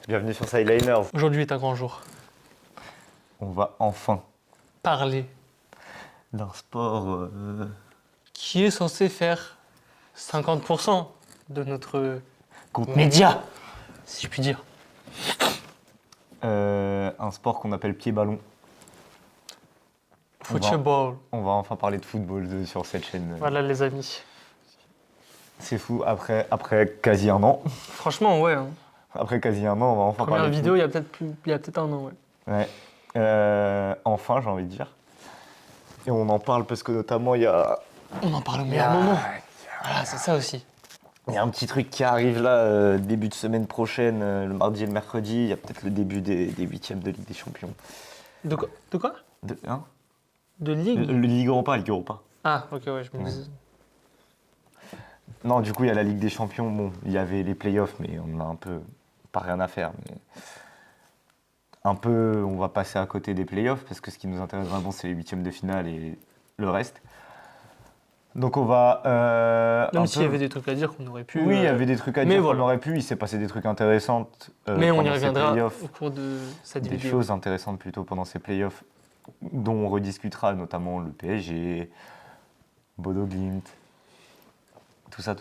Bienvenue sur Sideliners. Aujourd'hui est un grand jour. On va enfin Parler. d'un sport Qui est censé faire 50% de notre contenu. média, si je puis dire. Un sport qu'on appelle pied-ballon. Football. On va enfin parler de football sur cette chaîne. Voilà les amis. C'est fou, après quasi un an. Franchement, ouais. Hein. Après quasi un an, on va enfin Première parler de vidéo, il y a peut-être un an, ouais. Enfin, j'ai envie de dire. Et on en parle parce que notamment, il y a... On en parle au meilleur moment. Voilà, c'est ça aussi. Il y a un petit truc qui arrive là, début de semaine prochaine, le mardi et le mercredi. Il y a peut-être le début des huitièmes de Ligue des Champions. De quoi Hein De Ligue Ligue Europa, Ligue Europa. Ah, ok, ouais, je me disais. Non, du coup, il y a la Ligue des Champions. Bon, il y avait les playoffs, mais on a un peu pas rien à faire. Mais un peu, on va passer à côté des playoffs parce que ce qui nous intéresse vraiment, c'est les huitièmes de finale et le reste. Donc on va. Même s'il y avait des trucs à dire qu'on aurait pu. Oui, il y avait des trucs à mais dire voilà. qu'on aurait pu. Il s'est passé des trucs intéressants. Mais on y pendant ces reviendra playoffs. au cours de cette Des vidéo. choses intéressantes plutôt pendant ces playoffs, dont on rediscutera, notamment le PSG, Bodo Glimt, tout ça.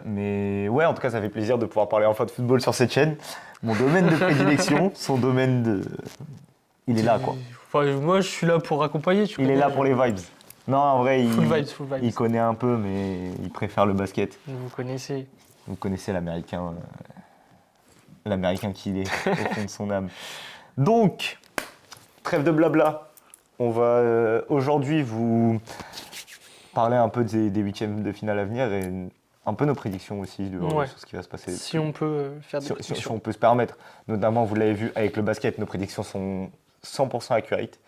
Mais ouais, en tout cas, ça fait plaisir de pouvoir parler enfin de football sur cette chaîne. Mon domaine de prédilection, son domaine de... Il est là, quoi. Enfin, moi, je suis là pour accompagner. Il est là pour les vibes. Non, en vrai, Full vibes. il connaît un peu, mais il préfère le basket. Vous connaissez. Vous connaissez l'Américain qu'il est, au fond de son âme. Donc, trêve de blabla. On va aujourd'hui vous parler un peu des huitièmes de finale à venir et un peu nos prédictions aussi sur ce qui va se passer. Si on peut faire des si prédictions. on peut se permettre. Notamment, vous l'avez vu avec le basket, nos prédictions sont 100% accurate.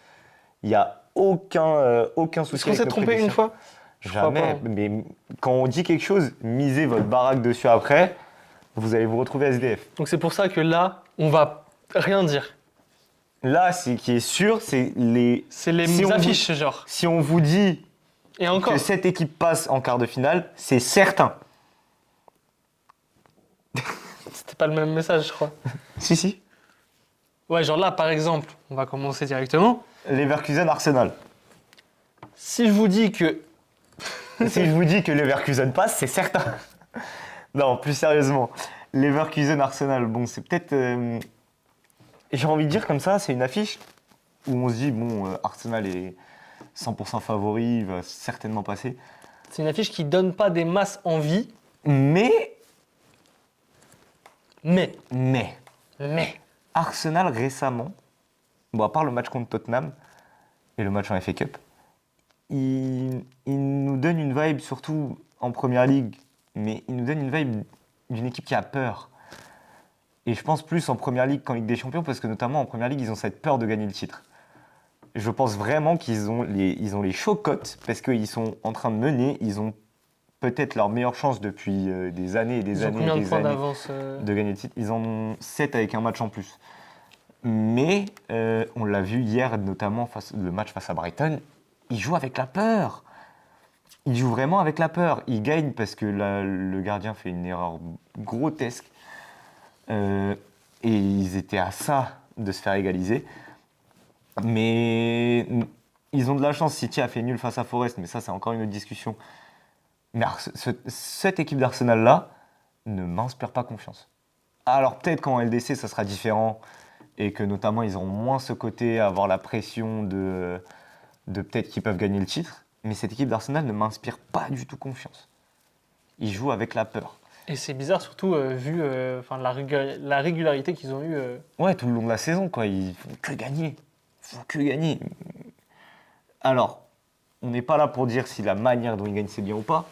Il n'y a aucun souci. Est-ce qu'on avec s'est nos trompé prédictions. une fois? Jamais. Mais quand on dit quelque chose, misez votre baraque dessus après. Vous allez vous retrouver SDF. Donc c'est pour ça que là, on va rien dire. Là, ce qui est sûr, c'est les... C'est les Si on affiches, genre. Si on vous dit Et encore. que cette équipe passe en quart de finale, c'est certain. C'était pas le même message, je crois. Si. Ouais, genre là, par exemple, on va commencer directement. Leverkusen Arsenal. Si je vous dis que... Si je vous dis que Leverkusen passe, c'est certain. Non, plus sérieusement. Leverkusen Arsenal, bon, c'est peut-être... j'ai envie de dire comme ça, c'est une affiche où on se dit, bon, Arsenal est 100% favori, il va certainement passer. C'est une affiche qui donne pas des masses envie, Mais mais Arsenal récemment, bon, à part le match contre Tottenham et le match en FA Cup, il nous donne une vibe, surtout en Première Ligue, mais il nous donne une vibe d'une équipe qui a peur. Et je pense plus en Première Ligue qu'en Ligue des Champions, parce que notamment en Première Ligue, ils ont cette peur de gagner le titre. Je pense vraiment qu'ils ont les chocottes, parce qu'ils sont en train de mener, ils ont peut-être leur meilleure chance depuis des années et des ils ont années combien et de des points années d'avance de gagner le titre. Ils en ont 7 avec un match en plus. Mais on l'a vu hier, notamment le match face à Brighton, ils jouent avec la peur. Ils jouent vraiment avec la peur. Ils gagnent parce que le gardien fait une erreur grotesque. Et ils étaient à ça de se faire égaliser. Mais ils ont de la chance. City a fait nul face à Forest, mais ça, c'est encore une autre discussion. Mais cette équipe d'Arsenal-là ne m'inspire pas confiance. Alors peut-être qu'en LDC, ça sera différent et que notamment, ils auront moins ce côté à avoir la pression de peut-être qu'ils peuvent gagner le titre. Mais cette équipe d'Arsenal ne m'inspire pas du tout confiance. Ils jouent avec la peur. Et c'est bizarre, surtout vu la régularité qu'ils ont eue. Ouais, tout le long de la saison, quoi. Ils font que gagner. Alors, on n'est pas là pour dire si la manière dont ils gagnent, c'est bien ou pas.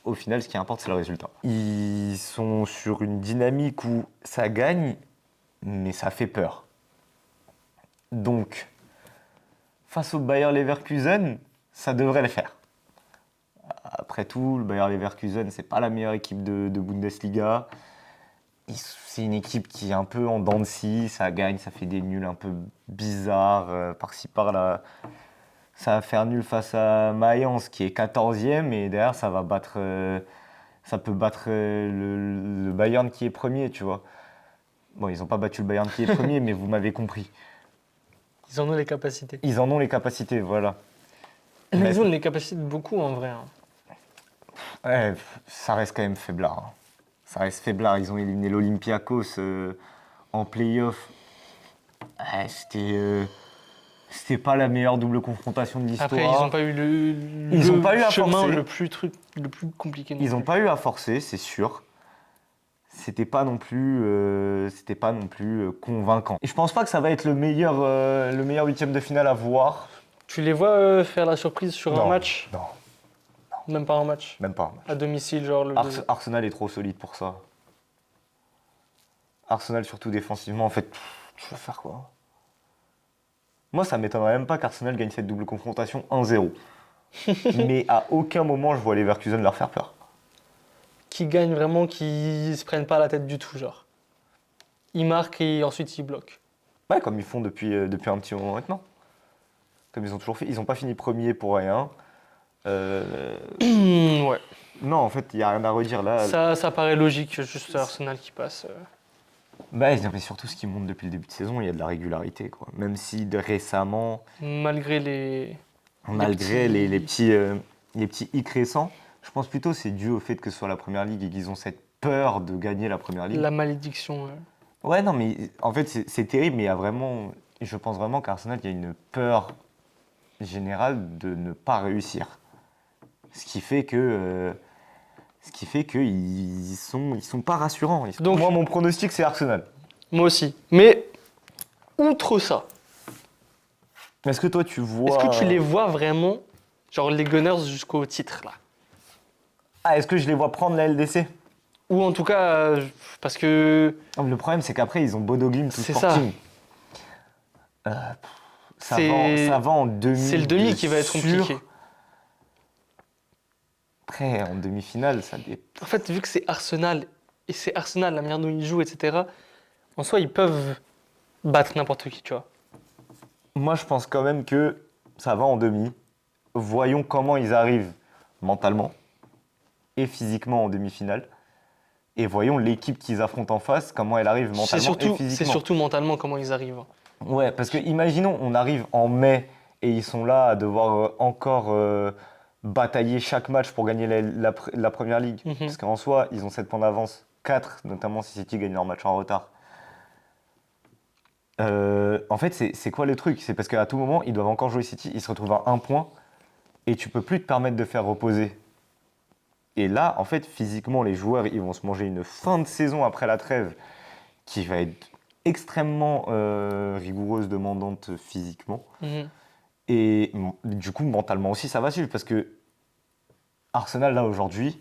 Au final, ce qui importe, c'est le résultat. Ils sont sur une dynamique où ça gagne, mais ça fait peur. Donc, face au Bayer Leverkusen, ça devrait le faire. Après tout, le Bayer Leverkusen, c'est pas la meilleure équipe de Bundesliga. C'est une équipe qui est un peu en dents de scie, ça gagne, ça fait des nuls un peu bizarres, par-ci par-là. Ça va faire nul face à Mayence qui est 14e et derrière ça va battre Ça peut battre le Bayern qui est premier, tu vois. Bon, ils n'ont pas battu le Bayern qui est premier, mais vous m'avez compris. Ils en ont les capacités. Ils en ont les capacités, voilà. Mais Mais ils ont les capacités de beaucoup en vrai. Hein. ouais, ça reste quand même faiblard. Hein. Ça reste faiblard. Ils ont éliminé l'Olympiakos en play-off. Ouais, c'était pas la meilleure double confrontation de l'histoire. Après, ils n'ont pas eu Ils ont pas eu à chemin forcer. le plus compliqué. Ils n'ont pas eu à forcer, c'est sûr. C'était pas non plus convaincant. Et je pense pas que ça va être le meilleur huitième de finale à voir. Tu les vois faire la surprise sur un match? Non, Même pas un match? même pas. À domicile, genre le Arsenal est trop solide pour ça. Arsenal, surtout défensivement, en fait, tu vas faire quoi? Moi, ça m'étonnerait même pas qu'Arsenal gagne cette double confrontation 1-0. Mais à aucun moment, je vois Leverkusen leur faire peur. qui gagnent vraiment, qui se prennent pas la tête du tout, genre. Ils marquent et ensuite ils bloquent. Ouais, comme ils font depuis un petit moment maintenant. Comme ils ont toujours fait. Ils n'ont pas fini premier pour rien. Ouais. Non, en fait, il n'y a rien à redire là. Ça paraît logique, juste Arsenal qui passe. Bah, mais surtout, ce qui monte depuis le début de saison, il y a de la régularité, quoi. Même si récemment, Malgré les malgré petits- les petits hicks récents, je pense plutôt que c'est dû au fait que ce soit la Première Ligue et qu'ils ont cette peur de gagner la Première Ligue. la malédiction. Ouais, non, mais en fait, c'est terrible, mais il y a vraiment. Je pense vraiment qu'Arsenal, il y a une peur générale de ne pas réussir. Ce qui fait qu'ils sont pas rassurants. Donc- Moi, mon pronostic, c'est Arsenal. Moi aussi. Mais, outre ça, Est-ce que toi, tu vois. est-ce que tu les vois vraiment, genre les Gunners jusqu'au titre, là? Ah, est-ce que je les vois prendre la LDC? Ou en tout cas, parce que Le problème, c'est qu'après, ils ont Bodo Glimt ou C'est Sporting. Ça va en demi. c'est le demi de qui va être sûr. compliqué. Après, en demi-finale, ça dépend. En fait, vu que c'est Arsenal, et c'est Arsenal, la manière dont ils jouent, etc., en soi, ils peuvent battre n'importe qui, tu vois. Moi, je pense quand même que ça va en demi. Voyons comment ils arrivent mentalement et physiquement en demi-finale. Et voyons l'équipe qu'ils affrontent en face, comment elle arrive mentalement et C'est physiquement. surtout mentalement comment ils arrivent. Ouais, parce que imaginons, on arrive en mai et ils sont là à devoir encore batailler chaque match pour gagner la Première Ligue. Mhm. Parce qu'en soi, ils ont 7 points d'avance, 4, notamment si City gagne leur match en retard. En fait, c'est quoi le truc? C'est parce qu'à tout moment, ils doivent encore jouer City, ils se retrouvent à 1 point et tu peux plus te permettre de faire reposer. Et là, en fait, physiquement, les joueurs, ils vont se manger une fin de saison après la trêve qui va être extrêmement rigoureuse, demandante physiquement. Mhm. Et du coup, mentalement aussi, ça va suivre. Parce que Arsenal, là, aujourd'hui,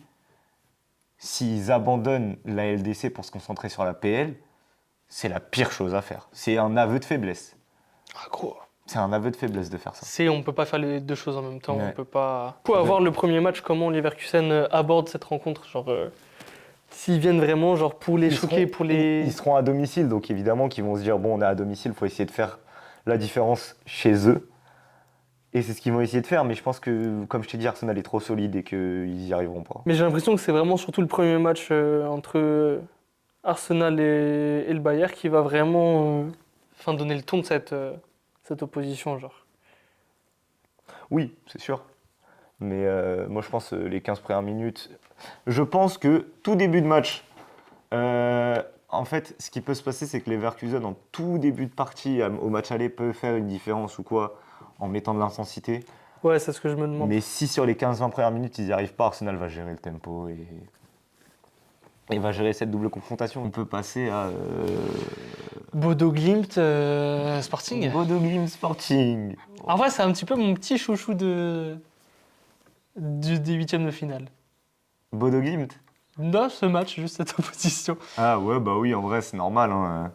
s'ils abandonnent la LDC pour se concentrer sur la PL, c'est la pire chose à faire. C'est un aveu de faiblesse. Ah, gros. C'est un aveu de faiblesse de faire ça. On peut pas faire les deux choses en même temps. Ouais. On peut pas. Pour avoir le premier match, comment Leverkusen aborde cette rencontre, genre s'ils viennent vraiment, genre pour les choquer, pour les. Ils seront à domicile, donc évidemment qu'ils vont se dire bon, on est à domicile, il faut essayer de faire la différence chez eux. Et c'est ce qu'ils vont essayer de faire, mais je pense que, comme je t'ai dit, Arsenal est trop solide et qu'ils n'y arriveront pas. Mais j'ai l'impression que c'est vraiment surtout le premier match entre Arsenal et le Bayern qui va vraiment donner le ton de cette opposition, genre. Oui, c'est sûr. Mais moi, je pense les 15 premières minutes. Je pense que tout début de match, en fait, ce qui peut se passer, c'est que les Leverkusen, en tout début de partie, au match aller, peut faire une différence ou quoi, en mettant de l'intensité. Ouais, c'est ce que je me demande. Mais si sur les 15-20 premières minutes, ils n'y arrivent pas, Arsenal va gérer le tempo et va gérer cette double confrontation. On peut passer à Bodo Glimt Sporting. Bodo Glimt Sporting. En vrai, c'est un petit peu mon petit chouchou des huitièmes de finale. Bodo Glimt. Non, ce match, juste cette opposition. Ah ouais, bah oui, en vrai, c'est normal. Hein.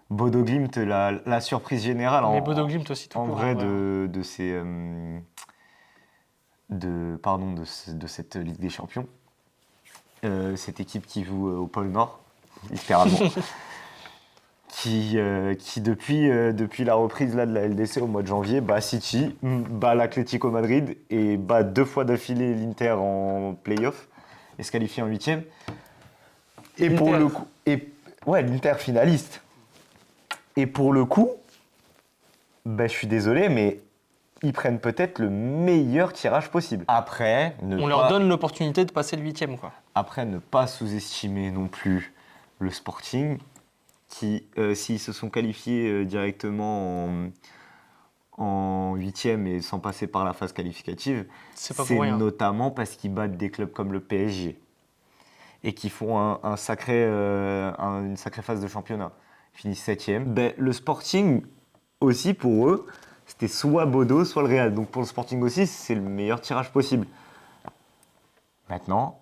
Bodo Glimt, la surprise générale Mais Bodo Glimt aussi, tout en court, vrai en vrai. de cette Ligue des Champions. Cette équipe qui joue au pôle Nord, littéralement. qui depuis la reprise là, de la LDC au mois de janvier, bat City, bat l'Atlético Madrid et bat 2 fois d'affilée l'Inter en play-off. et se qualifier en huitième. Et pour L'Inter. le coup, l'Inter finaliste. Et pour le coup, je suis désolé, mais ils prennent peut-être le meilleur tirage possible. Après, On leur donne l'opportunité de passer le 8e, quoi. Après, ne pas sous-estimer non plus le Sporting, qui, s'ils se sont qualifiés directement en huitième et sans passer par la phase qualificative, C'est pas pour rien. notamment parce qu'ils battent des clubs comme le PSG et qui font une sacrée phase de championnat. Ils finissent septième. Le Sporting aussi, pour eux, c'était soit Bodo, soit le Real. Donc pour le Sporting aussi, c'est le meilleur tirage possible. Maintenant,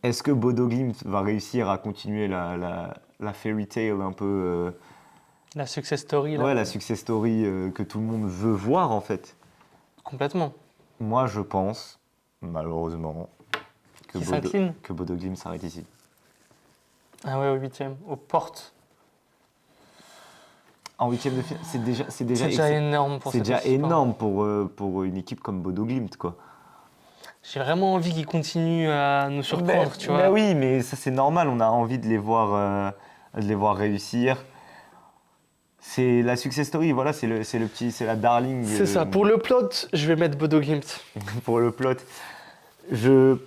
est-ce que Bodo Glimt va réussir à continuer la fairy tale un peu La success story, là. ouais, la success story que tout le monde veut voir en fait. Complètement. Moi, je pense, malheureusement, que Qui s'incline. Bodo Glimt s'arrête ici. Ah ouais, au 8e, aux portes. En huitième de finale, c'est déjà C'est déjà énorme pour c'est cette déjà équipe, hein. énorme pour une équipe comme Bodo Glimt, quoi. J'ai vraiment envie qu'ils continuent à nous surprendre, tu vois. Ben oui, mais ça c'est normal, on a envie de les voir réussir. C'est la success story, voilà, c'est la darling. C'est ça. Pour le plot, je vais mettre Bodo Glimt. Pour le plot.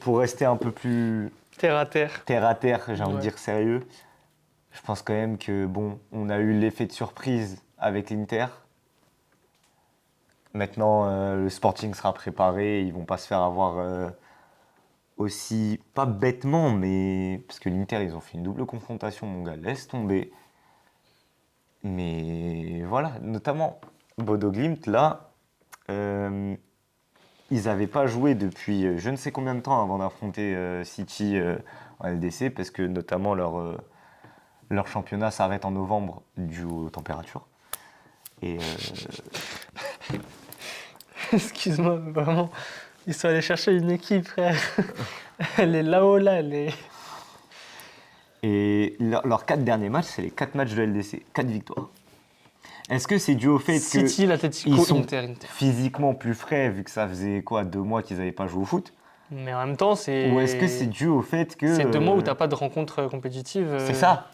Pour rester un peu plus Terre à terre. terre à terre, j'ai envie de Ouais. dire sérieux, je pense quand même que, bon, on a eu l'effet de surprise avec l'Inter. Maintenant, le Sporting sera préparé, ils vont pas se faire avoir aussi, pas bêtement, mais parce que l'Inter, ils ont fait une double confrontation, mon gars, laisse tomber. Mais voilà, notamment Bodo Glimt, là, ils n'avaient pas joué depuis je ne sais combien de temps avant d'affronter City en LDC, parce que notamment leur championnat s'arrête en novembre dû aux températures. Et Excuse-moi, mais vraiment. Ils sont allés chercher une équipe, frère. Elle est là-haut, là, elle est. leurs 4 derniers matchs, c'est les 4 matchs de LDC, 4 victoires. Est-ce que c'est dû au fait City, que l'Atletico, ils sont Inter. physiquement plus frais, vu que ça faisait 2 mois qu'ils n'avaient pas joué au foot? Mais en même temps, c'est. Ou est-ce que c'est dû au fait que... C'est 2 mois où t'as pas de rencontre compétitive. C'est ça.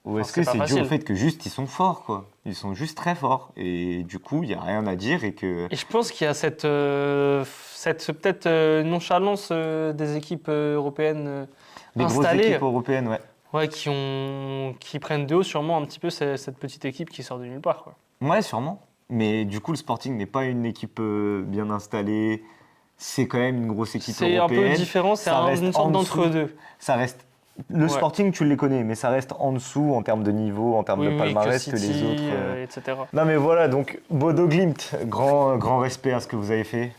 Ou enfin, est-ce que c'est pas c'est dû au facile. fait que juste ils sont forts, quoi. Ils sont juste très forts. Et du coup, il n'y a rien à dire et que... Et je pense qu'il y a cette peut-être nonchalance des équipes européennes Des grosses installées, équipes européennes, ouais. ouais, qui prennent de haut sûrement un petit peu cette petite équipe qui sort de nulle part, quoi. Ouais, sûrement. Mais du coup, le Sporting n'est pas une équipe bien installée. C'est quand même une grosse équipe C'est un européenne. peu différent, c'est Ça reste une sorte en dessous. d'entre-deux. Ça reste... Le Ouais. Sporting, tu les connais, mais ça reste en dessous en termes de niveau, en termes Oui, de oui, palmarès que, les City, autres. etc. Non mais voilà, donc Bodo Glimt, grand respect à ce que vous avez fait.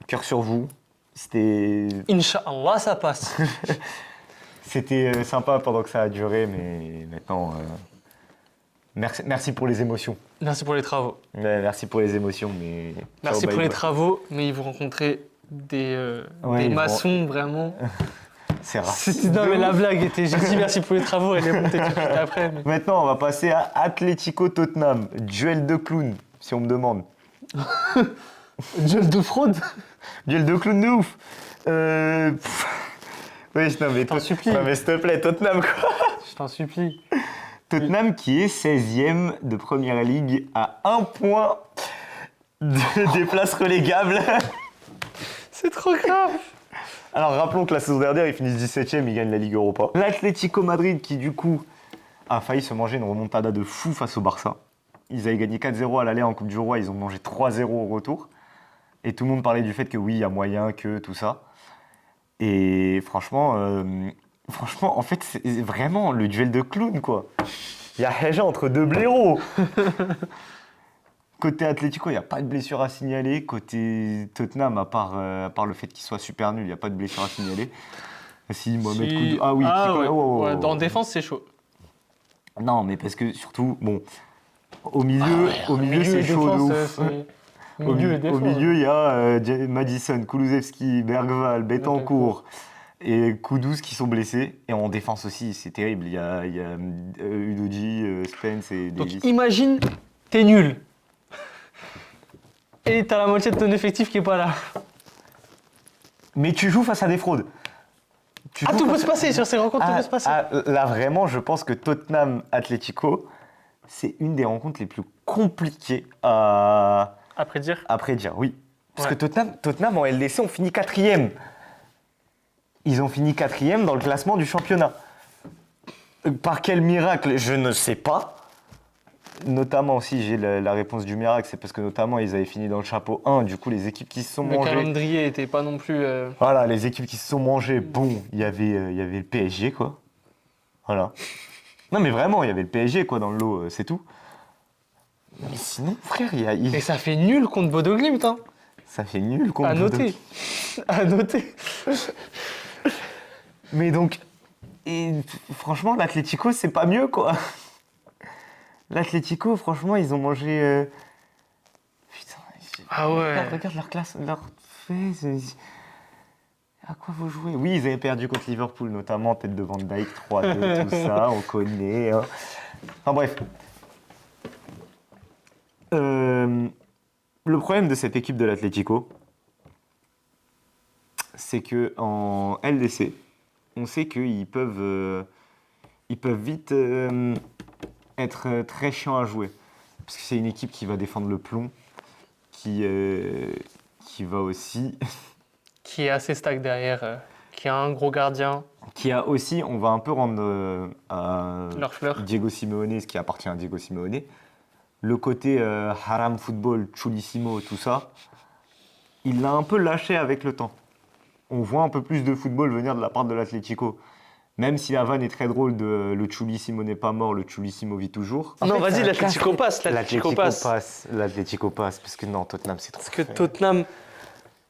Cœur sur vous. C'était Inch'Allah, ça passe. sympa pendant que ça a duré, mais maintenant, merci pour les émotions. Merci pour les travaux. Ouais, merci pour les émotions, mais... Merci Ciao, pour bye les bye. travaux, mais ils vont rencontrer Ouais, des ils vont- maçons, vraiment. C'est rare. Non, mais la blague était. J'ai dit merci pour les travaux, elle est montée tout de suite après. Mais... Maintenant, on va passer à Atlético Tottenham. Duel de clowns, si on me demande. Duel de fraude. Duel de clowns de ouf. Oui, non mais, t'en supplie. non mais s'il te plaît, Tottenham quoi. Je t'en supplie. Tottenham qui est 16e de Première Ligue à 1 point des places relégables. C'est trop grave. Alors rappelons que la saison dernière, ils finissent 17e, ils gagnent la Ligue Europa. L'Atlético Madrid qui du coup a failli se manger une remontada de fou face au Barça. Ils avaient gagné 4-0 à l'aller en Coupe du Roi, ils ont mangé 3-0 au retour. Et tout le monde parlait du fait que oui, il y a moyen que tout ça. Et franchement, en fait, c'est vraiment le duel de clowns, quoi. Il y a déjà entre deux blaireaux. Côté Atlético, il n'y a pas de blessure à signaler. Côté Tottenham, à part le fait qu'il soit super nul, il n'y a pas de blessure à signaler. Si, Mohamed Koudou... Ah oui, ah, qui- ouais. oh, oh, oh. Ouais, dans défense, c'est chaud. Non, mais parce que surtout, bon, au milieu, c'est et chaud de défense, ouf. milieu et défense. Au milieu, il y a Madison, Kulusevski, Bergval, Betancourt et Kudus qui sont blessés. Et en défense aussi, c'est terrible. Il y a Udogie, Spence et Donc Davis. imagine, t'es nul. Et t'as la moitié de ton effectif qui est pas là. Mais tu joues face à des fraudes. tout peut se passer sur ces rencontres, tout peut se passer. Là, vraiment, je pense que Tottenham-Atlético, c'est une des rencontres les plus compliquées à prédire, oui. Parce que Tottenham en LDC ont fini 4e. Ils ont fini 4e dans le classement du championnat. Par quel miracle, je ne sais pas. Notamment, si j'ai la réponse du miracle, c'est parce que notamment ils avaient fini dans le chapeau 1. Du coup, les équipes qui se sont Le mangées. calendrier était pas non plus. Voilà, les équipes qui se sont mangées. Bon, il y avait le PSG, quoi. Voilà. Non, mais vraiment, il y avait le PSG, quoi, dans le lot, c'est tout. Mais sinon, frère, Et ça fait nul contre Bodo Glimt, hein. ça fait nul contre À noter. À noter. Mais donc, franchement, l'Atlético, c'est pas mieux, quoi. L'Atlético, franchement, ils ont mangé. Putain, Ah ouais. regarde leur classe, leur fait. À quoi vous jouez? Oui, ils avaient perdu contre Liverpool, notamment, tête de Van Dijk, 3-2, tout ça, on connaît. Hein. Enfin bref. Le problème de cette équipe de l'Atlético, c'est qu'en LDC, on sait qu'ils peuvent vite être très chiants à jouer. Parce que c'est une équipe qui va défendre le plomb, qui va aussi... Qui est assez stack derrière, qui a un gros gardien. Qui a aussi, on va un peu rendre à Leur fleur. Diego Simeone, ce qui appartient à Diego Simeone, le côté haram football, chulissimo, tout ça, il l'a un peu lâché avec le temps. On voit un peu plus de football venir de la part de l'Atlético. Même si la vanne est très drôle de le chulissimo n'est pas mort, le chulissimo vit toujours. Non, vas-y, l'Atlético passe. L'Atlético passe. L'Atlético passe, parce que non, Tottenham, c'est trop Parce que faible. Tottenham,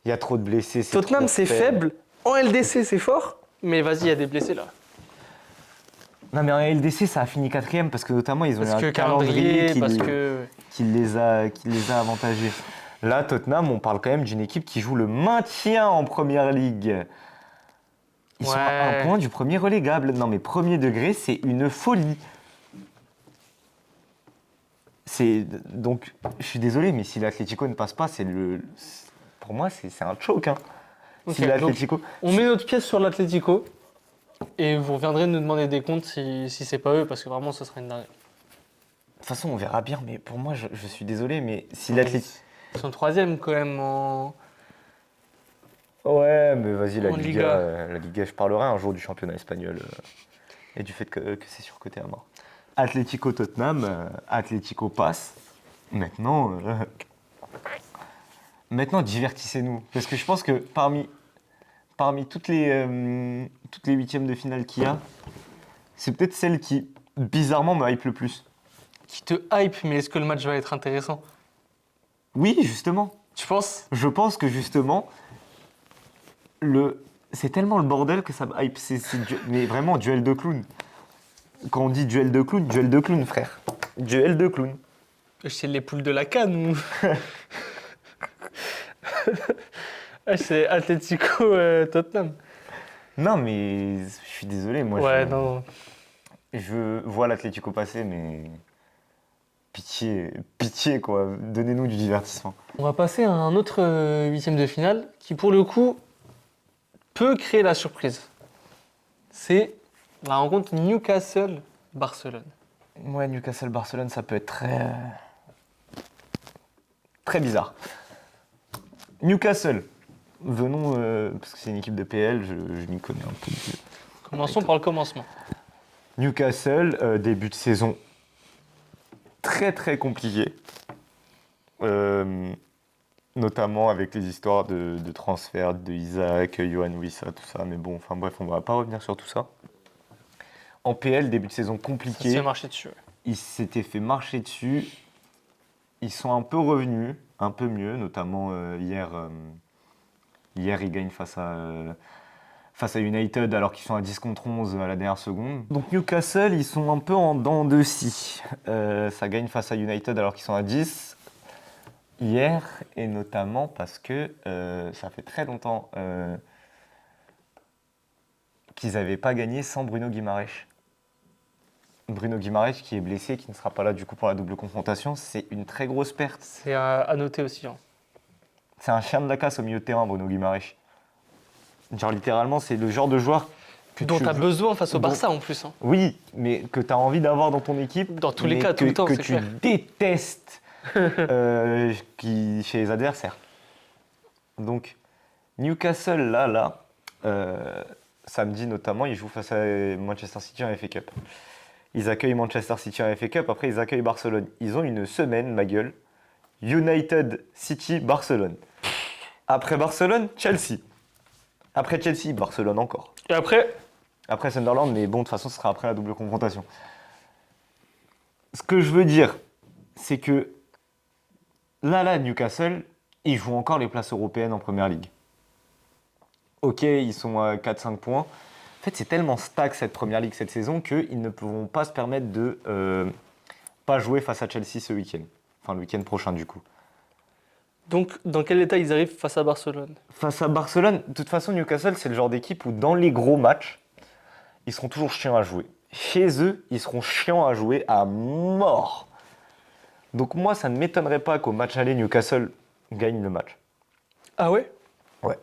Il y a trop de blessés. Tottenham c'est faible. En LDC, c'est fort. Mais vas-y, il y a des blessés là. Non, mais en LDC, ça a fini 4e parce que notamment, ils ont Parce eu que un calendrier calendrier, qui les a avantagés. Là, Tottenham, on parle quand même d'une équipe qui joue le maintien en première ligue. Ils sont à un point du premier relégable. Non, mais premier degré, c'est une folie. Donc, je suis désolé, mais si l'Atlético ne passe pas, pour moi, c'est un choke. Hein. Ok, Si l'Atlético... on met notre pièce sur l'Atlético et vous reviendrez nous demander des comptes si c'est pas eux, parce que vraiment, ce serait une dinguerie. De toute façon, on verra bien, mais pour moi, je suis désolé, mais si l'Atlético... Ils sont 3e quand même en... Ouais, mais vas-y, En Liga. La Liga, je parlerai un jour du championnat espagnol et du fait que c'est surcoté à mort. Atlético Tottenham, Atlético passe. Maintenant, divertissez-nous. Parce que je pense que parmi toutes les huitièmes de finale qu'il y a, c'est peut-être celle qui, bizarrement, me hype le plus. Qui te hype, mais est-ce que le match va être intéressant? Oui, justement. Tu penses? Je pense que justement, c'est tellement le bordel que ça me hype. Mais vraiment, duel de clown. Quand on dit duel de clown, frère. Duel de clown. C'est les poules de la canne ou... C'est Atlético Tottenham. Non, mais je suis désolé, moi. Ouais, non. Je vois l'Atlético passer, mais pitié quoi. Donnez-nous du divertissement. On va passer à un autre huitième de finale qui, pour le coup, peut créer la surprise. C'est la rencontre Newcastle-Barcelone. Ouais, Newcastle-Barcelone, ça peut être très bizarre. Newcastle, venons, parce que c'est une équipe de PL, je m'y connais un peu. Commençons par le commencement. Newcastle, début de saison très très compliqué. Notamment avec les histoires de transfert de Isaac, Yohan Wissa, tout ça. Mais bon, enfin bref, on va pas revenir sur tout ça. En PL, début de saison compliqué. Ça s'est marché dessus. Ouais. Ils s'étaient fait marcher dessus. Ils sont un peu revenus, un peu mieux, notamment hier. Hier, ils gagnent face à United alors qu'ils sont à 10 contre 11 à la dernière seconde. Donc Newcastle, ils sont un peu en dents de scie. Ça gagne face à United alors qu'ils sont à 10 hier, et notamment parce que ça fait très longtemps qu'ils n'avaient pas gagné sans Bruno Guimaraes. Bruno Guimaraes qui est blessé, qui ne sera pas là du coup pour la double confrontation, c'est une très grosse perte. C'est à noter aussi. Hein. C'est un chien de la casse au milieu de terrain, Bruno Guimaraes. Genre littéralement, c'est le genre de joueur que Dont tu tu as veux- besoin face au dont- Barça en plus. Hein. Oui, mais que tu as envie d'avoir dans ton équipe. Dans tous les mais cas, tout le temps, que c'est tu clair. détestes chez les adversaires. Donc, Newcastle, samedi notamment, ils jouent face à Manchester City en FA Cup. Ils accueillent Manchester City en FA Cup, après ils accueillent Barcelone. Ils ont une semaine, ma gueule. United, City, Barcelone. Après Barcelone, Chelsea. Après Chelsea, Barcelone encore. Et après, Après Sunderland, mais bon, de toute façon, ce sera après la double confrontation. Ce que je veux dire, c'est que là, Newcastle, ils jouent encore les places européennes en Première Ligue. Ok, ils sont à 4-5 points. En fait, c'est tellement stack cette Première Ligue cette saison qu'ils ne pourront pas se permettre de pas jouer face à Chelsea ce week-end. Enfin, le week-end prochain, du coup. donc, dans quel état ils arrivent face à Barcelone? Face à Barcelone, de toute façon, Newcastle, c'est le genre d'équipe où dans les gros matchs, ils seront toujours chiants à jouer. Chez eux, ils seront chiants à jouer à mort. Donc moi, ça ne m'étonnerait pas qu'au match aller, Newcastle gagne le match. Ah ouais? Ouais.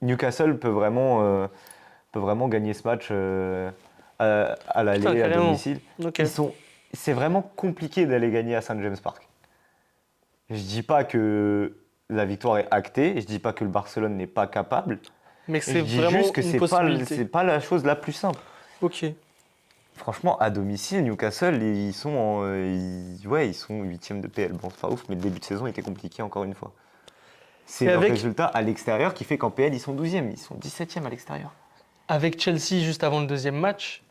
Newcastle peut vraiment gagner ce match à l'aller, Putain, à carrément. domicile. Ok. C'est vraiment compliqué d'aller gagner à St. James Park. Je dis pas que la victoire est actée, je dis pas que le Barcelone n'est pas capable. Mais que Je c'est dis vraiment juste que une c'est possibilité. pas la chose la plus simple. Ok. Franchement, à domicile, Newcastle, ils sont ils sont 8e de PL. Bon, c'est pas ouf, mais le début de saison était compliqué encore une fois. C'est Et le avec- résultat à l'extérieur qui fait qu'en PL, ils sont 12e. Ils sont 17e à l'extérieur. Avec Chelsea juste avant le deuxième match,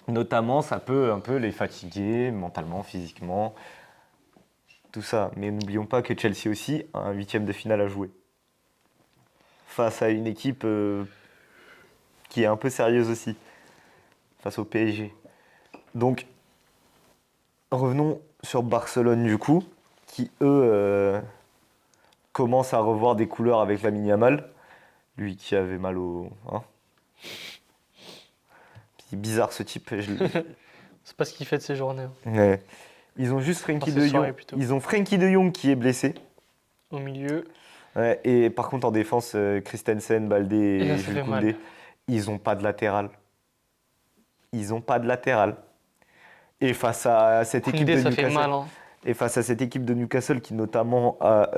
Notamment, ça peut un peu les fatiguer mentalement, physiquement, tout ça. Mais n'oublions pas que Chelsea aussi a un 8e de finale à jouer. Face à une équipe qui est un peu sérieuse aussi. Face au PSG. Donc, revenons sur Barcelone du coup, qui eux commencent à revoir des couleurs avec Lamine Yamal. Lui qui avait mal au... Hein. C'est bizarre ce type. c'est pas ce qu'il fait de ses journées. Hein. Ouais. Ils ont juste Frenkie Enfin, de c'est soirée, Jong. plutôt. Ils ont Frenkie de Jong qui est blessé. Au milieu. Ouais, et par contre en défense, Christensen, Baldé Et là, et ça Jules fait mal. Koundé, ils n'ont pas de latéral. Ils n'ont pas de latéral. Et face à cette équipe Koundé, de ça fait Newcastle, mal. Hein. et face à cette équipe de Newcastle qui notamment a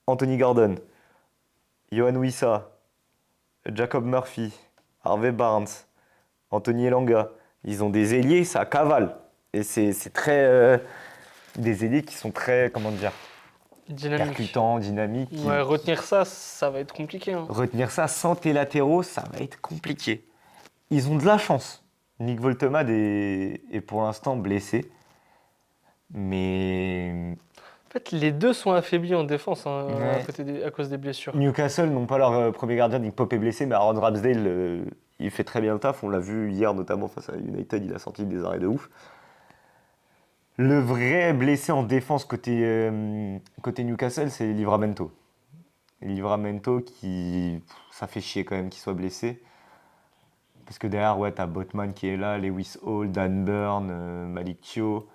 Anthony Gordon, Yohan Wissa, Jacob Murphy, Harvey Barnes, Anthony Elanga, ils ont des ailiers, ça cavale. Et c'est très des ailiers qui sont très, comment dire, Dynamique. percutants, dynamiques. Ouais, retenir ça, ça va être compliqué. Hein. Retenir ça sans tes latéraux, ça va être compliqué. Ils ont de la chance. Nick Woltemade est pour l'instant blessé. Mais En fait, les deux sont affaiblis en défense hein, Ouais. à cause des blessures. Newcastle n'ont pas leur premier gardien, Nick Pope est blessé, mais Aaron Ramsdale, il fait très bien le taf. On l'a vu hier notamment face à United, il a sorti des arrêts de ouf. Le vrai blessé en défense côté Newcastle, c'est Livramento. Livramento ça fait chier quand même qu'il soit blessé. Parce que derrière, ouais, t'as Botman qui est là, Lewis Hall, Dan Burn, Malik Thio.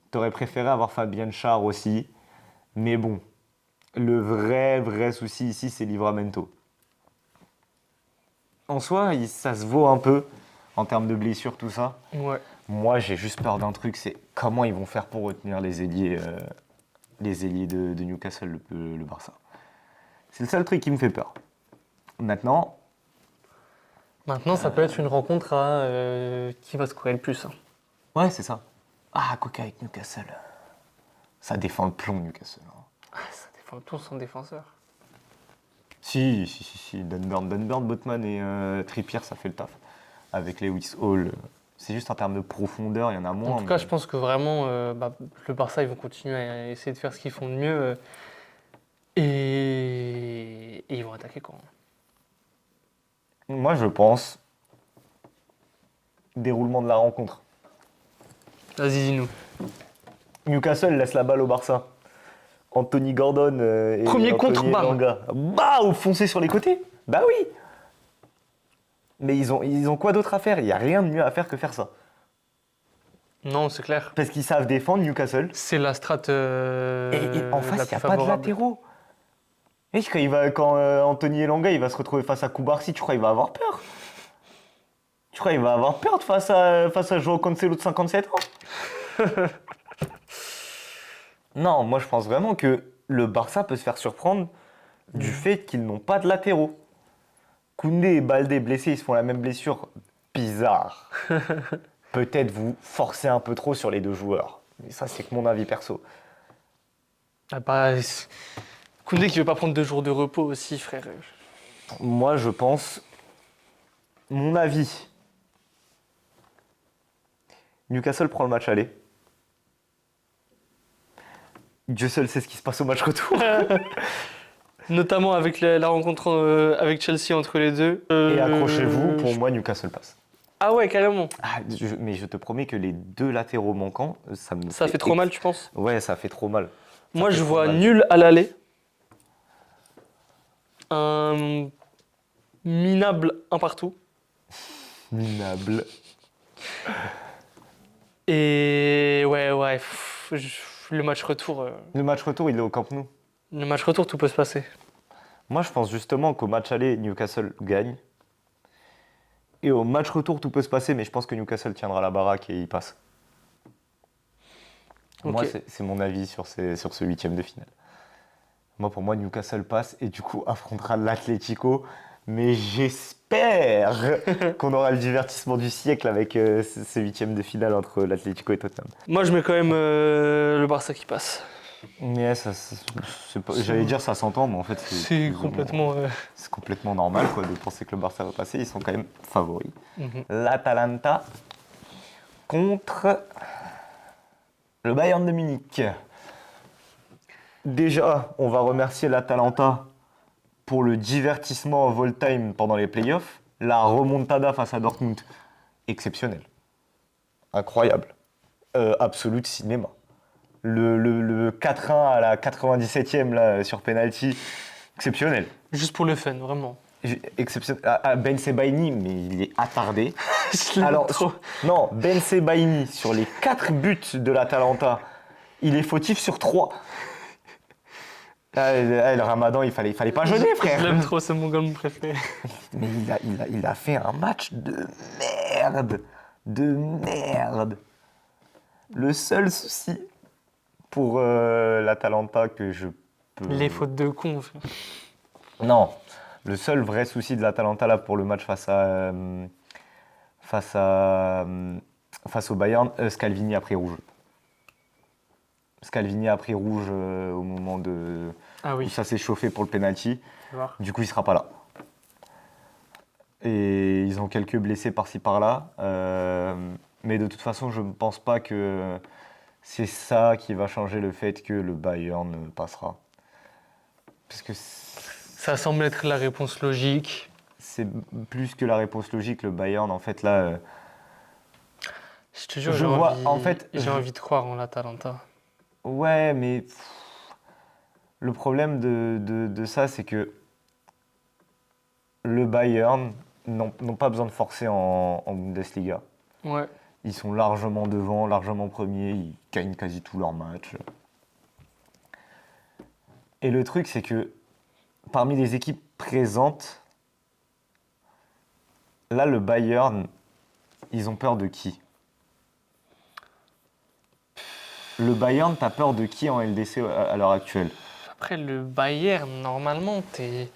T'aurais préféré avoir Fabien Schär aussi. Mais bon, le vrai souci ici, c'est Livramento. En soi, ça se vaut un peu en termes de blessures, tout ça. Ouais. Moi, j'ai juste peur d'un truc, c'est comment ils vont faire pour retenir les ailiers de Newcastle, le Barça. C'est le seul truc qui me fait peur. Maintenant, Ça peut être une rencontre à qui va scorer le plus. Hein. ouais, c'est ça. Ah, Coca avec Newcastle. Ça défend le plomb, Newcastle. Hein. Ah, ça défend tous son défenseur. Si. Dan Burn, Botman et Trippier, ça fait le taf. Avec Lewis Hall, c'est juste en termes de profondeur, il y en a moins. En tout cas, je pense que vraiment, le Barça, ils vont continuer à essayer de faire ce qu'ils font de mieux. Et ils vont attaquer quand Moi, je pense déroulement de la rencontre. Vas-y, dis-nous. Newcastle laisse la balle au Barça. Anthony Gordon et Premier Anthony contre, bam. Elanga. Bah, ou foncer sur les côtés. Bah oui. Mais ils ont quoi d'autre à faire? Il n'y a rien de mieux à faire que faire ça. Non, c'est clair. Parce qu'ils savent défendre Newcastle. C'est la strat Et en face, la il n'y a plus pas de favorable. latéraux. Et quand Anthony Elanga il va se retrouver face à Koubarsi, tu crois qu'il va avoir peur? Tu crois qu'il va avoir peur face à Joao Cancelo de 57 ans? Non, moi je pense vraiment que le Barça peut se faire surprendre du fait qu'ils n'ont pas de latéraux. Koundé et Baldé blessés, ils se font la même blessure. Bizarre. Peut-être vous forcez un peu trop sur les deux joueurs. Mais ça, c'est que mon avis perso. Ah bah, Koundé qui veut pas prendre 2 jours de repos aussi, frère. Moi, je pense, mon avis, Newcastle prend le match aller. Dieu seul sait ce qui se passe au match retour. Notamment avec la rencontre avec Chelsea entre les deux. Et accrochez-vous, pour moi, Newcastle passe. Ah ouais, carrément. Mais je te promets que les deux latéraux manquants, ça me Ça fait trop mal, tu penses? Ouais, ça fait trop mal. Moi, fait je trop vois mal. nul à l'aller. Un minable un partout. Minable. Et ouais, le match retour. Le match retour, il est au Camp Nou. Le match retour, tout peut se passer. Moi, je pense justement qu'au match aller, Newcastle gagne. Et au match retour, tout peut se passer, mais je pense que Newcastle tiendra la baraque et il passe. Ok. Moi, c'est mon avis sur ce huitième de finale. Moi, pour moi, Newcastle passe et du coup affrontera l'Atlético. Mais j'espère qu'on aura le divertissement du siècle avec ce huitième de finale entre l'Atlético et Tottenham. Moi, je mets quand même le Barça qui passe. Mais j'allais dire ça s'entend, mais en fait, C'est complètement. c'est complètement normal quoi, de penser que le Barça va passer. Ils sont quand même favoris. Mhm. L'Atalanta contre le Bayern de Munich. Déjà, on va remercier l'Atalanta pour le divertissement of all time pendant les playoffs. La remontada face à Dortmund, exceptionnelle. Incroyable. Absolute cinéma. Le 4-1 à la 97e là, sur penalty, exceptionnel. Juste pour le fun, vraiment. Exceptionnel. Ben Sebaini, mais il est attardé. Je l'aime trop. Non, Ben Sebaini, sur les 4 buts de l'Atalanta, il est fautif sur 3. Le Ramadan, il fallait pas jeûner, frère. Je l'aime trop, c'est mon goal préféré. Mais il a fait un match de merde. De merde. Le seul souci pour l'Atalanta que je peux... Les fautes de con. Frère. Non. Le seul vrai souci de l'Atalanta là pour le match face au Bayern, Scalvini a pris rouge. Scalvini a pris rouge au moment Ah où oui. ça s'est chauffé pour le penalty. Je vais voir. Du coup, il sera pas là. Et ils ont quelques blessés par-ci par-là. Mais de toute façon, je ne pense pas que c'est ça qui va changer le fait que le Bayern passera. Parce que Ça semble être la réponse logique. c'est plus que la réponse logique. Le Bayern, en fait, là... Je te jure, Je j'ai vois, envie, en fait, j'ai envie de croire en l'Atalanta. Ouais, mais le problème de ça, c'est que le Bayern n'ont pas besoin de forcer en Bundesliga. Ouais. Ils sont largement devant, largement premiers, ils gagnent quasi tous leurs matchs. Et le truc, c'est que parmi les équipes présentes, là, le Bayern, ils ont peur de qui? Le Bayern, t'as peur de qui en LDC à l'heure actuelle? Après, le Bayern, normalement, t'es.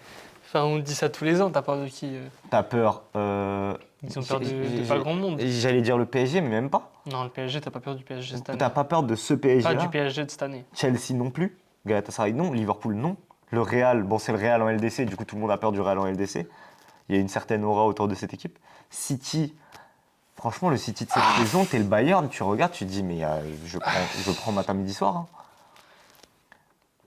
Enfin, on dit ça tous les ans, t'as peur de qui T'as peur... Ils ont peur de pas grand monde. J'allais dire le PSG, mais même pas. Non, le PSG, t'as pas peur du PSG cette année. T'as pas peur de ce Pas PSG-là? du PSG de cette année. Chelsea non plus. Galatasaray non. Liverpool non. Le Real, bon, c'est le Real en LDC, du coup tout le monde a peur du Real en LDC. Il y a une certaine aura autour de cette équipe. City, franchement, le City de cette saison, t'es le Bayern, tu regardes, tu te dis, mais je prends matin, midi, soir. Hein.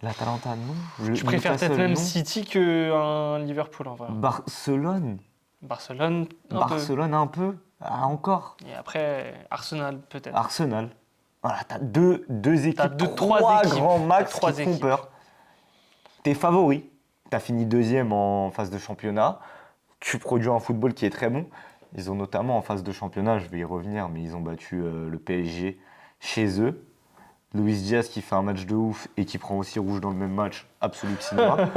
L'Atalanta, non. Je préfère peut-être Newcastle, même non. City qu'un Liverpool en vrai. Barcelone, Barcelone, un Barcelone un peu. Ah, encore. peu. Et après, Arsenal peut-être. Arsenal. Voilà, t'as deux équipes, trois trois équipes. grands max T'as trois qui te font équipes. peur. T'es favori. T'as fini deuxième en phase de championnat. Tu produis un football qui est très bon. Ils ont notamment en phase de championnat, je vais y revenir, mais ils ont battu le PSG chez eux. Luis Diaz qui fait un match de ouf et qui prend aussi rouge dans le même match, absolu cinéma.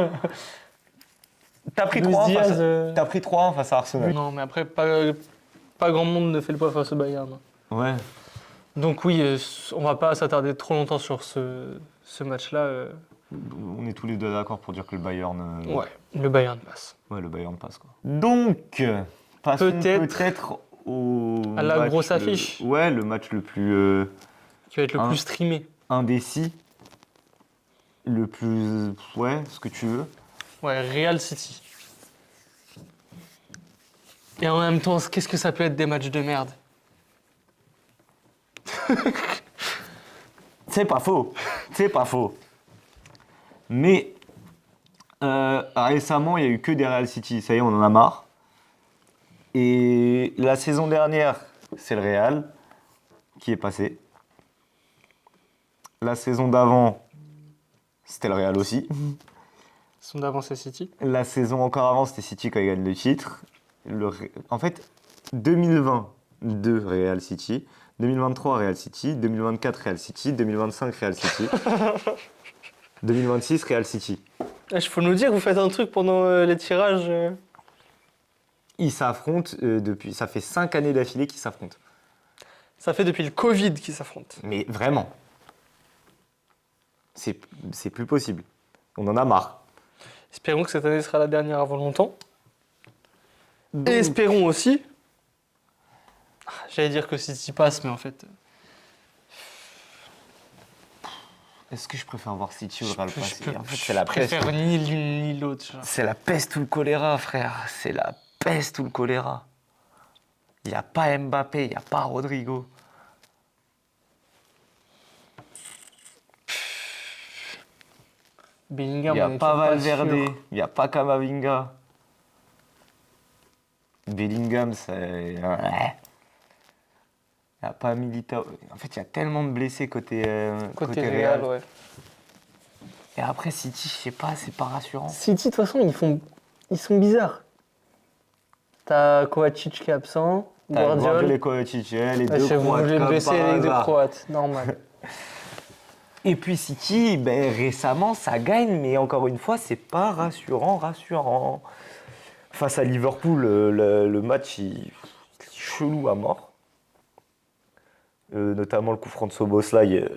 T'as pris Luis 3 Diaz, T'as pris 3 face à Arsenal. Non, mais après, pas grand monde ne fait le poids face au Bayern. Ouais. Donc oui, on va pas s'attarder trop longtemps sur ce match-là. On est tous les deux d'accord pour dire que le Bayern. Ouais, le Bayern passe. Ouais, le Bayern passe quoi. Donc, passons peut-être au. à la match grosse affiche. Ouais, le match le plus Qui va être le plus streamé. indécis. Le plus. Ouais, ce que tu veux. Ouais, Real City. Et en même temps, qu'est-ce que ça peut être des matchs de merde? C'est pas faux. C'est pas faux. Mais récemment, il n'y a eu que des Real City. Ça y est, on en a marre. Et la saison dernière, c'est le Real qui est passé. La saison d'avant, c'était le Real aussi. Son d'avant, c'est City. La saison encore avant, c'était City quand il gagne le titre. En fait, 2022 Real City, 2023 Real City, 2024 Real City, 2025 Real City, 2026 Real City. Il faut nous dire, vous faites un truc pendant les tirages. Ils s'affrontent depuis. Ça fait 5 années d'affilée qu'ils s'affrontent. Ça fait depuis le Covid qu'ils s'affrontent. Mais vraiment. C'est plus possible. On en a marre. Espérons que cette année sera la dernière avant longtemps. Donc, Et espérons aussi. J'allais dire que City passe, mais en fait. est-ce que je préfère voir City ou le Real passer En fait, Je c'est la peste. préfère ni l'une ni l'autre. Genre. C'est la peste ou le choléra, frère. C'est la peste ou le choléra. Il n'y a pas Mbappé, il n'y a pas Rodrigo. Bellingham, Il n'y on a est pas toujours Valverde, sûr. il n'y a pas Camavinga. Bellingham, c'est. Ouais. Il n'y a pas Militao. En fait, il y a tellement de blessés côté Côté Real. Real, ouais. Et après, City, je sais pas, c'est pas rassurant. City, de toute façon, ils sont bizarres. T'as Kovacic qui est absent, Guardiola Guardiola. et Kovacic, les Ouais, deux vous Croates voulez comme baisser par les deux hasard. Croates, normal. Et puis City, ben, récemment, ça gagne, mais encore une fois, c'est pas rassurant. Face à Liverpool, le match, il est chelou à mort. Notamment le coup franc de Szoboszlai.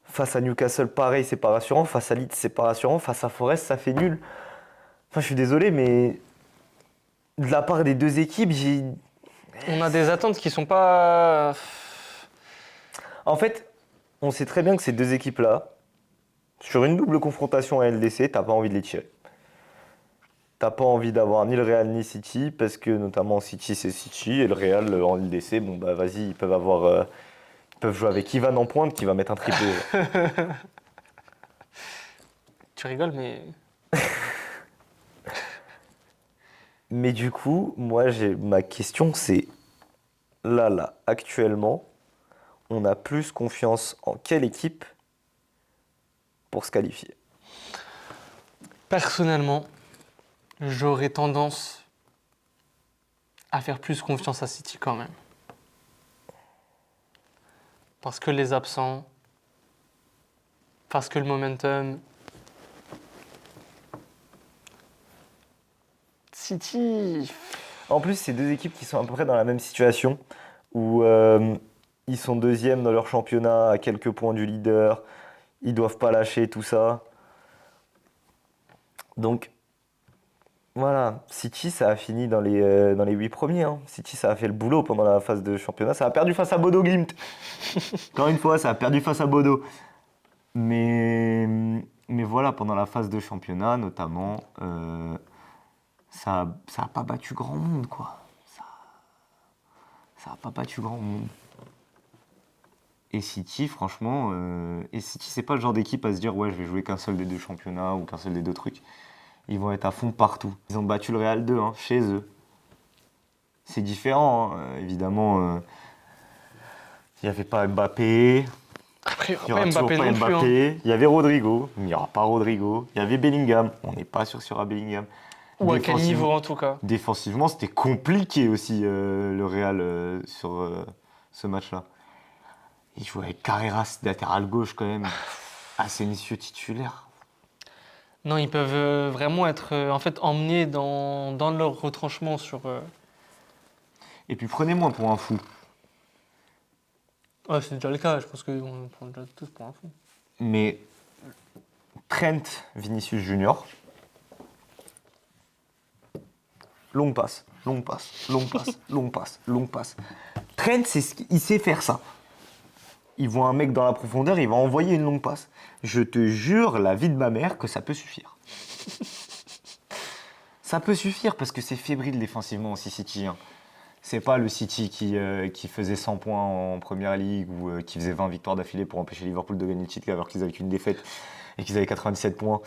Face à Newcastle, pareil, c'est pas rassurant. Face à Leeds, c'est pas rassurant. Face à Forest, ça fait nul. Enfin, je suis désolé, mais de la part des deux équipes, On a des attentes qui sont pas. En fait, on sait très bien que ces deux équipes-là, sur une double confrontation à LDC, t'as pas envie de les tirer. T'as pas envie d'avoir ni le Real ni City, parce que notamment City c'est City, et le Real en LDC, bon bah vas-y, ils peuvent jouer avec Ivan en pointe qui va mettre un triplé. Tu rigoles, mais. Mais du coup, moi ma question c'est, là, actuellement, on a plus confiance en quelle équipe pour se qualifier? Personnellement, j'aurais tendance à faire plus confiance à City quand même. Parce que les absents, parce que le momentum. City. En plus, c'est deux équipes qui sont à peu près dans la même situation, où ils sont deuxièmes dans leur championnat, à quelques points du leader, ils doivent pas lâcher tout ça. Donc, voilà, City, ça a fini dans les 8 premiers. Hein. City, ça a fait le boulot pendant la phase de championnat. Ça a perdu face à Bodo Glimt. Encore une fois, ça a perdu face à Bodo. Mais voilà, pendant la phase de championnat, notamment, ça a pas battu grand monde, quoi. Ça a pas battu grand monde. Et City, franchement, City, c'est pas le genre d'équipe à se dire, ouais, je vais jouer qu'un seul des deux championnats ou qu'un seul des deux trucs. Ils vont être à fond partout. Ils ont battu le Real 2 chez eux. C'est différent, hein. Évidemment. Il n'y avait pas Mbappé. Après, Il n'y aura toujours Mbappé pas non plus. Hein. Mbappé. Il y avait Rodrigo. Mais il n'y aura pas Rodrigo. Il y avait Bellingham. On n'est pas sûr qu'il y aura Bellingham. Ou à quel niveau en tout cas. Défensivement, c'était compliqué aussi le Real sur ce match-là. Il joue avec Carreras, latéral gauche quand même. Asensio titulaire. Non, ils peuvent vraiment être en fait emmenés dans leur retranchement sur. Et puis prenez-moi pour un fou. Ouais, c'est déjà le cas, je pense qu'on prend déjà tous pour un fou. Mais Trent Vinicius Junior. Longue passe, longue passe, longue passe, longue passe, longue passe. Trent, il sait faire ça. Il voit un mec dans la profondeur, il va envoyer une longue passe. Je te jure, la vie de ma mère, que ça peut suffire. Ça peut suffire parce que c'est fébrile défensivement aussi City. Hein. C'est pas le City qui faisait 100 points en Première Ligue ou qui faisait 20 victoires d'affilée pour empêcher Liverpool de gagner le titre alors qu'ils avaient qu'une défaite et qu'ils avaient 97 points.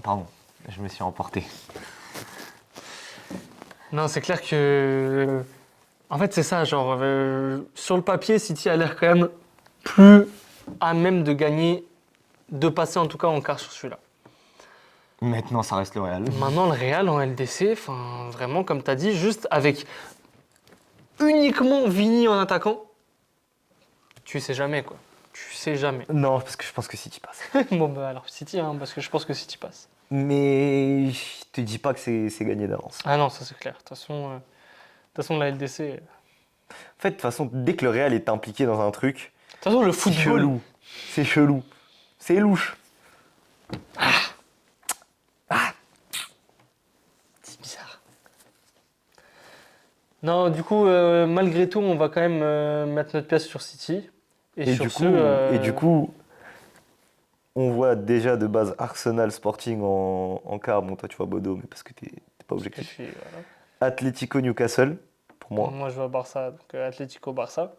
Pardon, je me suis emporté. Non, c'est clair que. En fait, c'est ça, genre, sur le papier, City a l'air quand même plus à même de gagner, de passer en tout cas en quart sur celui-là. Maintenant, ça reste le Real. Maintenant, le Real en LDC, enfin, vraiment, comme tu as dit, juste avec uniquement Vini en attaquant, tu sais jamais, quoi. Tu sais jamais. Non, parce que je pense que City passe. Bon, bah alors, City, hein, parce que je pense que City passe. Mais je te dis pas que c'est gagné d'avance. Ah non, ça c'est clair. De toute façon, la LDC. De En fait, de toute façon, dès que le Real est impliqué dans un truc, toute façon, le c'est football. chelou. C'est chelou. C'est louche. C'est bizarre. Non, du coup, malgré tout, on va quand même mettre notre pièce sur City. Et sur du, ce, coup, et du coup, on voit déjà de base Arsenal Sporting en quart. Bon, toi, tu vois Bodo, mais parce que t'es pas je objectif. suis, voilà. Atlético Newcastle, pour moi. Moi, je vois Barça, donc Atlético Barça.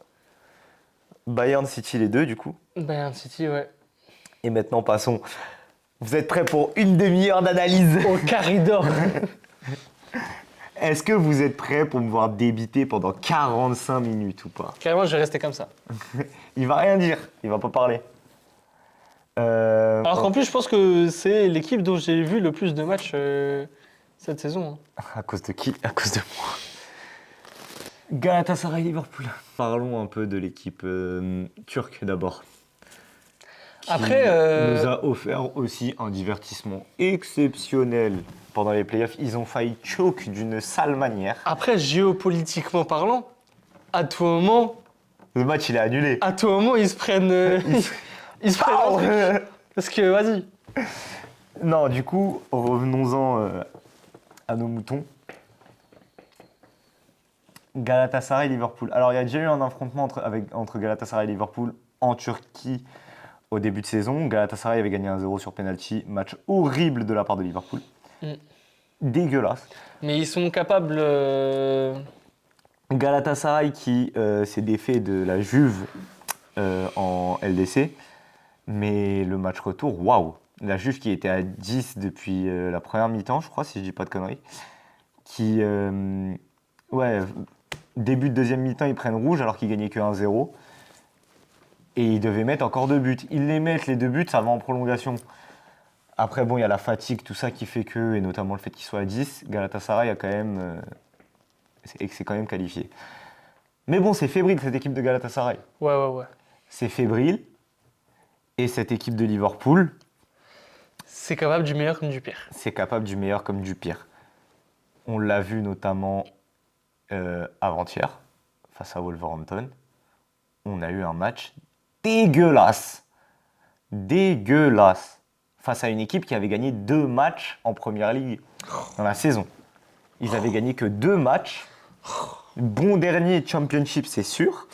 Bayern City, les deux, du coup. Bayern City, ouais. Et maintenant, passons. Vous êtes prêts pour une demi-heure d'analyse? Au corridor. Est-ce que vous êtes prêts pour me voir débiter pendant 45 minutes ou pas? Carrément, je vais rester comme ça. Il va rien dire, il va pas parler. Alors qu'en plus, je pense que c'est l'équipe dont j'ai vu le plus de matchs cette saison. Hein. À cause de qui? À cause de moi. Galatasaray-Liverpool. Parlons un peu de l'équipe turque d'abord. Qui Après, nous a offert aussi un divertissement exceptionnel pendant les playoffs. Ils ont failli choke d'une sale manière. Après, géopolitiquement parlant, à tout moment, Le match, il est annulé. ils se prennent. Ils se prennent un truc. Parce que, vas-y. Non, du coup, revenons-en à nos moutons. Galatasaray-Liverpool. Alors, il y a déjà eu un affrontement entre Galatasaray et Liverpool en Turquie au début de saison. Galatasaray avait gagné 1-0 sur penalty. Match horrible de la part de Liverpool. Mm. Dégueulasse. Mais ils sont capables. Galatasaray qui s'est défait de la Juve en LDC. Mais le match retour, waouh! La Juve qui était à 10 depuis la première mi-temps, je crois, si je dis pas de conneries. Qui, début de deuxième mi-temps, ils prennent rouge alors qu'ils gagnaient que 1-0. Et ils devaient mettre encore 2 buts. Ils les mettent, les 2 buts, ça va en prolongation. Après, bon, il y a la fatigue, tout ça qui fait que, et notamment le fait qu'ils soient à 10, Galatasaray a quand même, c'est quand même qualifié. Mais bon, c'est fébrile cette équipe de Galatasaray. Ouais. C'est fébrile. Et cette équipe de Liverpool, C'est capable du meilleur comme du pire. c'est capable du meilleur comme du pire. On l'a vu notamment avant-hier, face à Wolverhampton. On a eu un match dégueulasse. Dégueulasse. Face à une équipe qui avait gagné 2 matchs en Première Ligue dans la saison. Ils avaient gagné que 2 matchs. Bon dernier Championship, c'est sûr.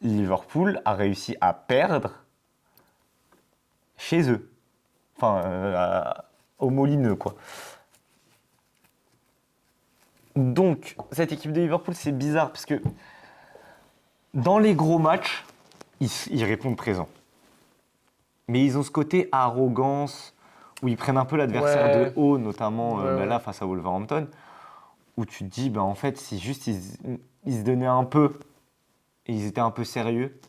Liverpool a réussi à perdre chez eux. Enfin, au Molineux, quoi. Donc, cette équipe de Liverpool, c'est bizarre parce que dans les gros matchs, ils répondent présent. Mais ils ont ce côté arrogance où ils prennent un peu l'adversaire Ouais. de haut, notamment Ouais. là face à Wolverhampton, où tu te dis, en fait, si juste ils se donnaient un peu et ils étaient un peu sérieux,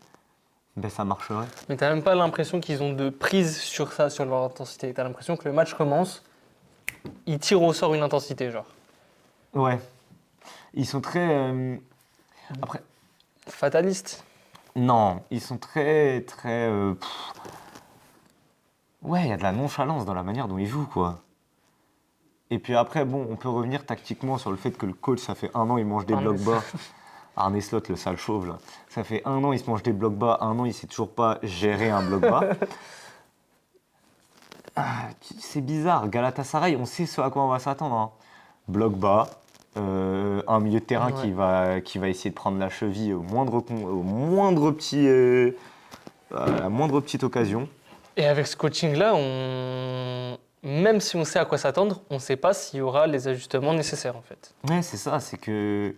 ça marcherait. Mais t'as même pas l'impression qu'ils ont de prise sur ça, sur leur intensité. T'as l'impression que le match commence, ils tirent au sort une intensité, genre. Ouais. Ils sont très... Après, Fataliste. non, ils sont très, très... Ouais, il y a de la nonchalance dans la manière dont ils jouent, quoi. Et puis après, bon, on peut revenir tactiquement sur le fait que le coach, ça fait 1 an, il mange des blocs bas. Arne Slot, le sale chauve, là. Ça fait 1 an, il se mange des blocs bas. 1 an, il sait toujours pas gérer un bloc bas. C'est bizarre. Galatasaray, on sait ce à quoi on va s'attendre, hein. Bloc bas, un milieu de terrain Ouais. qui va essayer de prendre la cheville au moindre petit, à la moindre petite occasion. Et avec ce coaching-là, même si on sait à quoi s'attendre, on ne sait pas s'il y aura les ajustements nécessaires en fait. Ouais, c'est ça, c'est que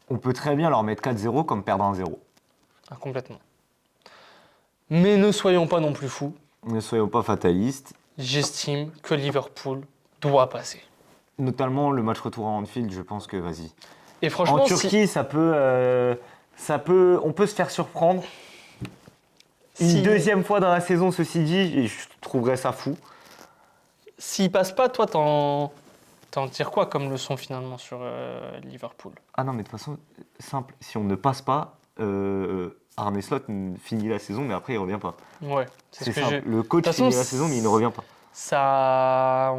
on peut très bien leur mettre 4-0 comme perdre 1-0. Ah, complètement. Mais ne soyons pas non plus fous. Ne soyons pas fatalistes. J'estime que Liverpool doit passer. Notamment le match retour à Anfield, je pense que vas-y. Et franchement, En Turquie, on peut se faire surprendre. Une deuxième fois dans la saison, ceci dit, et je trouverais ça fou. s'il passe pas, toi, t'en tires quoi comme leçon finalement sur Liverpool? Ah non, mais de toute façon, simple. Si on ne passe pas, Arne Slot finit la saison, mais après il revient pas. Ouais, c'est ce que simple. Le coach De toute façon, finit la saison, mais il ne revient pas. Ça,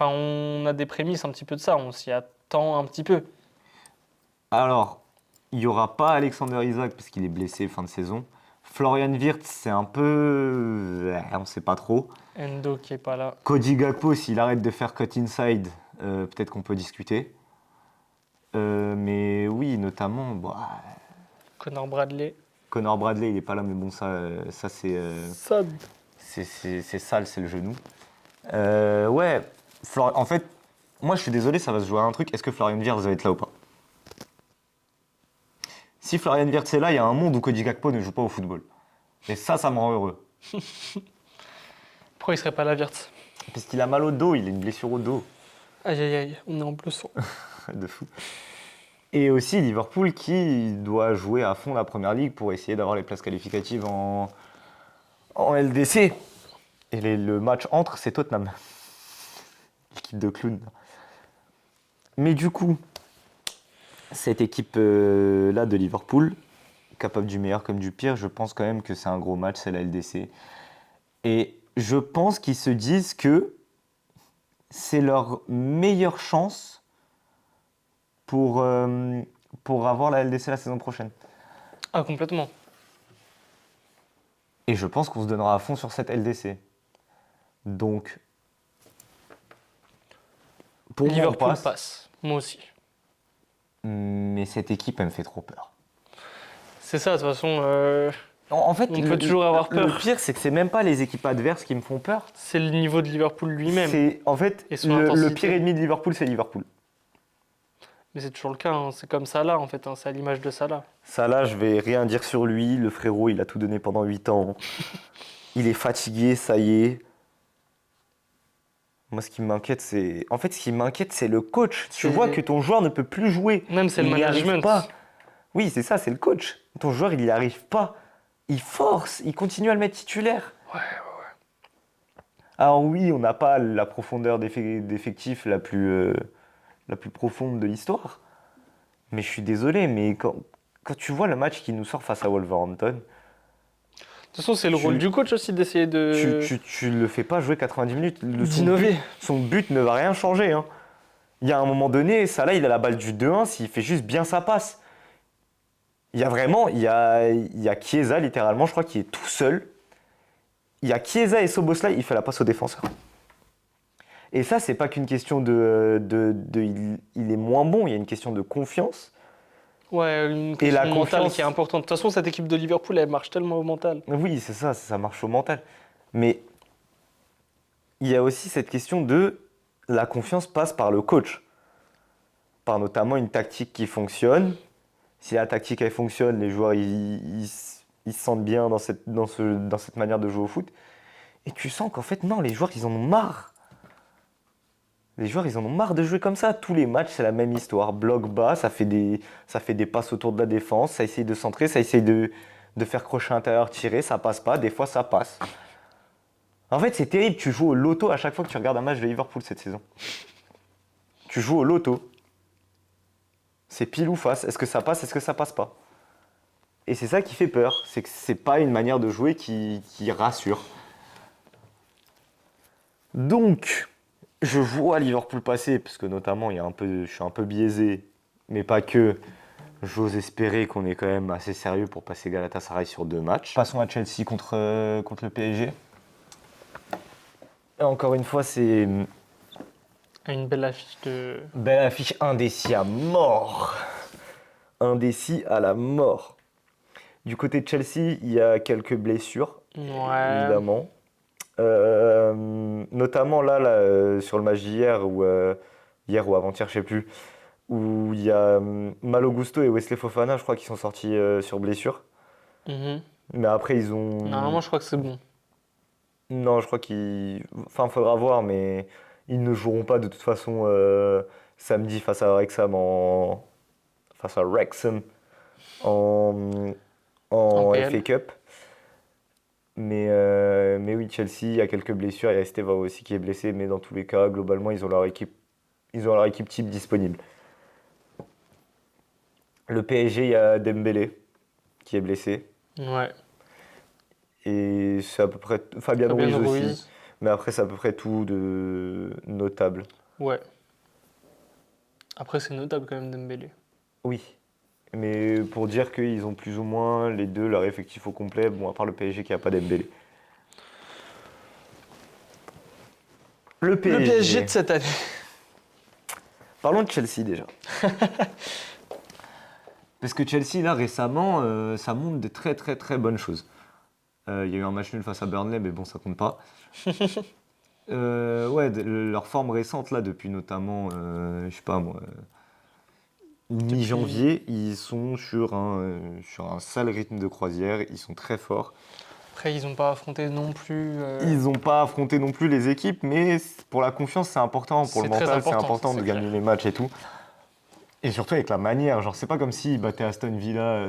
on a des prémices un petit peu de ça, on s'y attend un petit peu. Alors, il n'y aura pas Alexander Isak parce qu'il est blessé fin de saison. Florian Wirtz, c'est un peu... on ne sait pas trop. Endo qui est pas là. Cody Gakpo, s'il arrête de faire cut inside, peut-être qu'on peut discuter. Mais oui, notamment, Connor Bradley. Connor Bradley, il n'est pas là, mais bon, ça c'est... Ça. C'est sale, c'est le genou. Ouais, en fait, moi je suis désolé, ça va se jouer à un truc. Est-ce que Florian Wirtz va être là ou pas? Si Florian Wirtz est là, il y a un monde où Cody Gakpo ne joue pas au football. Et ça me rend heureux. Pourquoi il serait pas là, Wirtz? Parce qu'il a mal au dos, il a une blessure au dos. Aïe aïe aïe, on est en bleu sang. De fou. Et aussi Liverpool qui doit jouer à fond la Première Ligue pour essayer d'avoir les places qualificatives en LDC. Et le match entre, c'est Tottenham. L'équipe de clowns. Mais du coup, cette équipe-là de Liverpool, capable du meilleur comme du pire, je pense quand même que c'est un gros match, c'est la LDC. Et je pense qu'ils se disent que c'est leur meilleure chance pour avoir la LDC la saison prochaine. Ah, complètement. Et je pense qu'on se donnera à fond sur cette LDC. Donc, pour moi, on Liverpool passe. passe. Moi aussi. Mais cette équipe, elle me fait trop peur. C'est ça, de toute façon, En fait, on peut toujours avoir peur. Le pire, c'est que c'est même pas les équipes adverses qui me font peur. C'est le niveau de Liverpool lui-même. En fait, Et son le intensité. pire ennemi de Liverpool, c'est Liverpool. Mais c'est toujours le cas, hein. C'est comme Salah en fait, hein. C'est à l'image de Salah. Salah, je vais rien dire sur lui. Le frérot, il a tout donné pendant 8 ans. Il est fatigué, ça y est. Moi, ce qui m'inquiète, c'est... En fait, ce qui m'inquiète, c'est le coach. Tu vois que ton joueur ne peut plus jouer. Même c'est le Il n'y arrive management. pas. Oui, c'est ça, c'est le coach. Ton joueur, il n'y arrive pas. Il force, il continue à le mettre titulaire. Ouais. Alors oui, on n'a pas la profondeur d'effectif la plus profonde de l'histoire. Mais je suis désolé, mais quand tu vois le match qui nous sort face à Wolverhampton, De toute façon, c'est le rôle du coach aussi d'essayer de. tu le fais pas jouer 90 minutes. D'innover. Son but ne va rien changer, hein. Il y a un moment donné, Salah, il a la balle du 2-1 s'il fait juste bien sa passe. Il y a Chiesa, littéralement, je crois, qui est tout seul. Il y a Chiesa et Szoboszlai, il fait la passe au défenseur. Et ça, c'est pas qu'une question il est moins bon, il y a une question de confiance. Ouais, une Et la question mentale confiance- qui est importante. De toute façon, cette équipe de Liverpool, elle marche tellement au mental. Oui, c'est ça marche au mental. Mais il y a aussi cette question de la confiance passe par le coach. Par notamment une tactique qui fonctionne. Si la tactique elle fonctionne, les joueurs ils se sentent bien dans cette manière de jouer au foot. Et tu sens qu'en fait, non, les joueurs ils en ont marre. Les joueurs ils en ont marre de jouer comme ça. Tous les matchs, c'est la même histoire. Bloc bas, ça fait des passes autour de la défense, ça essaye de centrer, ça essaye de faire crochet intérieur, tirer, ça passe pas, des fois ça passe. En fait, c'est terrible, tu joues au loto à chaque fois que tu regardes un match de Liverpool cette saison. Tu joues au loto. C'est pile ou face. Est-ce que ça passe, est-ce que ça passe pas? Et c'est ça qui fait peur. C'est que c'est pas une manière de jouer qui rassure. Donc, je vois Liverpool passer, parce que notamment, je suis un peu biaisé, mais pas que. J'ose espérer qu'on est quand même assez sérieux pour passer Galatasaray sur 2 matchs. Passons à Chelsea contre le PSG. Et encore une fois, c'est Une belle affiche de. belle affiche indécis à mort. Indécis à la mort. Du côté de Chelsea, il y a quelques blessures, Ouais. évidemment. Notamment sur le match d'hier, hier ou avant-hier, je sais plus, où il y a Malo Gusto et Wesley Fofana, je crois, qui sont sortis sur blessure. Mhm. Mais après, ils ont. Normalement, je crois que c'est bon. Non, je crois qu'ils. Enfin, faudra voir, mais ils ne joueront pas de toute façon samedi face à Wrexham face à Wrexham en, En en PL. FA Cup. Mais oui, Chelsea, il y a quelques blessures. Il y a Esteva aussi qui est blessé, mais dans tous les cas, globalement, ils ont leur équipe type disponible. Le PSG, il y a Dembélé qui est blessé. Ouais. Et c'est à peu près. Fabian Fabien Ruiz aussi. Ruiz. Mais après, c'est à peu près tout de notable. Ouais. Après, c'est notable quand même Dembélé. Oui. Mais pour dire qu'ils ont plus ou moins les deux leur effectif au complet, bon, à part le PSG qui n'a pas Dembélé. Le Le PSG. PSG de cette année. Parlons de Chelsea déjà. Parce que Chelsea, là, récemment, ça montre de très très très bonnes choses. Il y a eu un match nul face à Burnley, mais bon, ça compte pas. Ouais, leur forme récente, là, depuis notamment, je sais pas moi, mi-janvier, ils sont sur un sale rythme de croisière, ils sont très forts. Après, ils n'ont pas affronté non plus. Ils n'ont pas affronté non plus les équipes, mais pour la confiance, c'est important, pour le C'est très mental, c'est important, important ça, de c'est gagner clair. les matchs et tout. Et surtout avec la manière, genre c'est pas comme s'ils battaient Aston Villa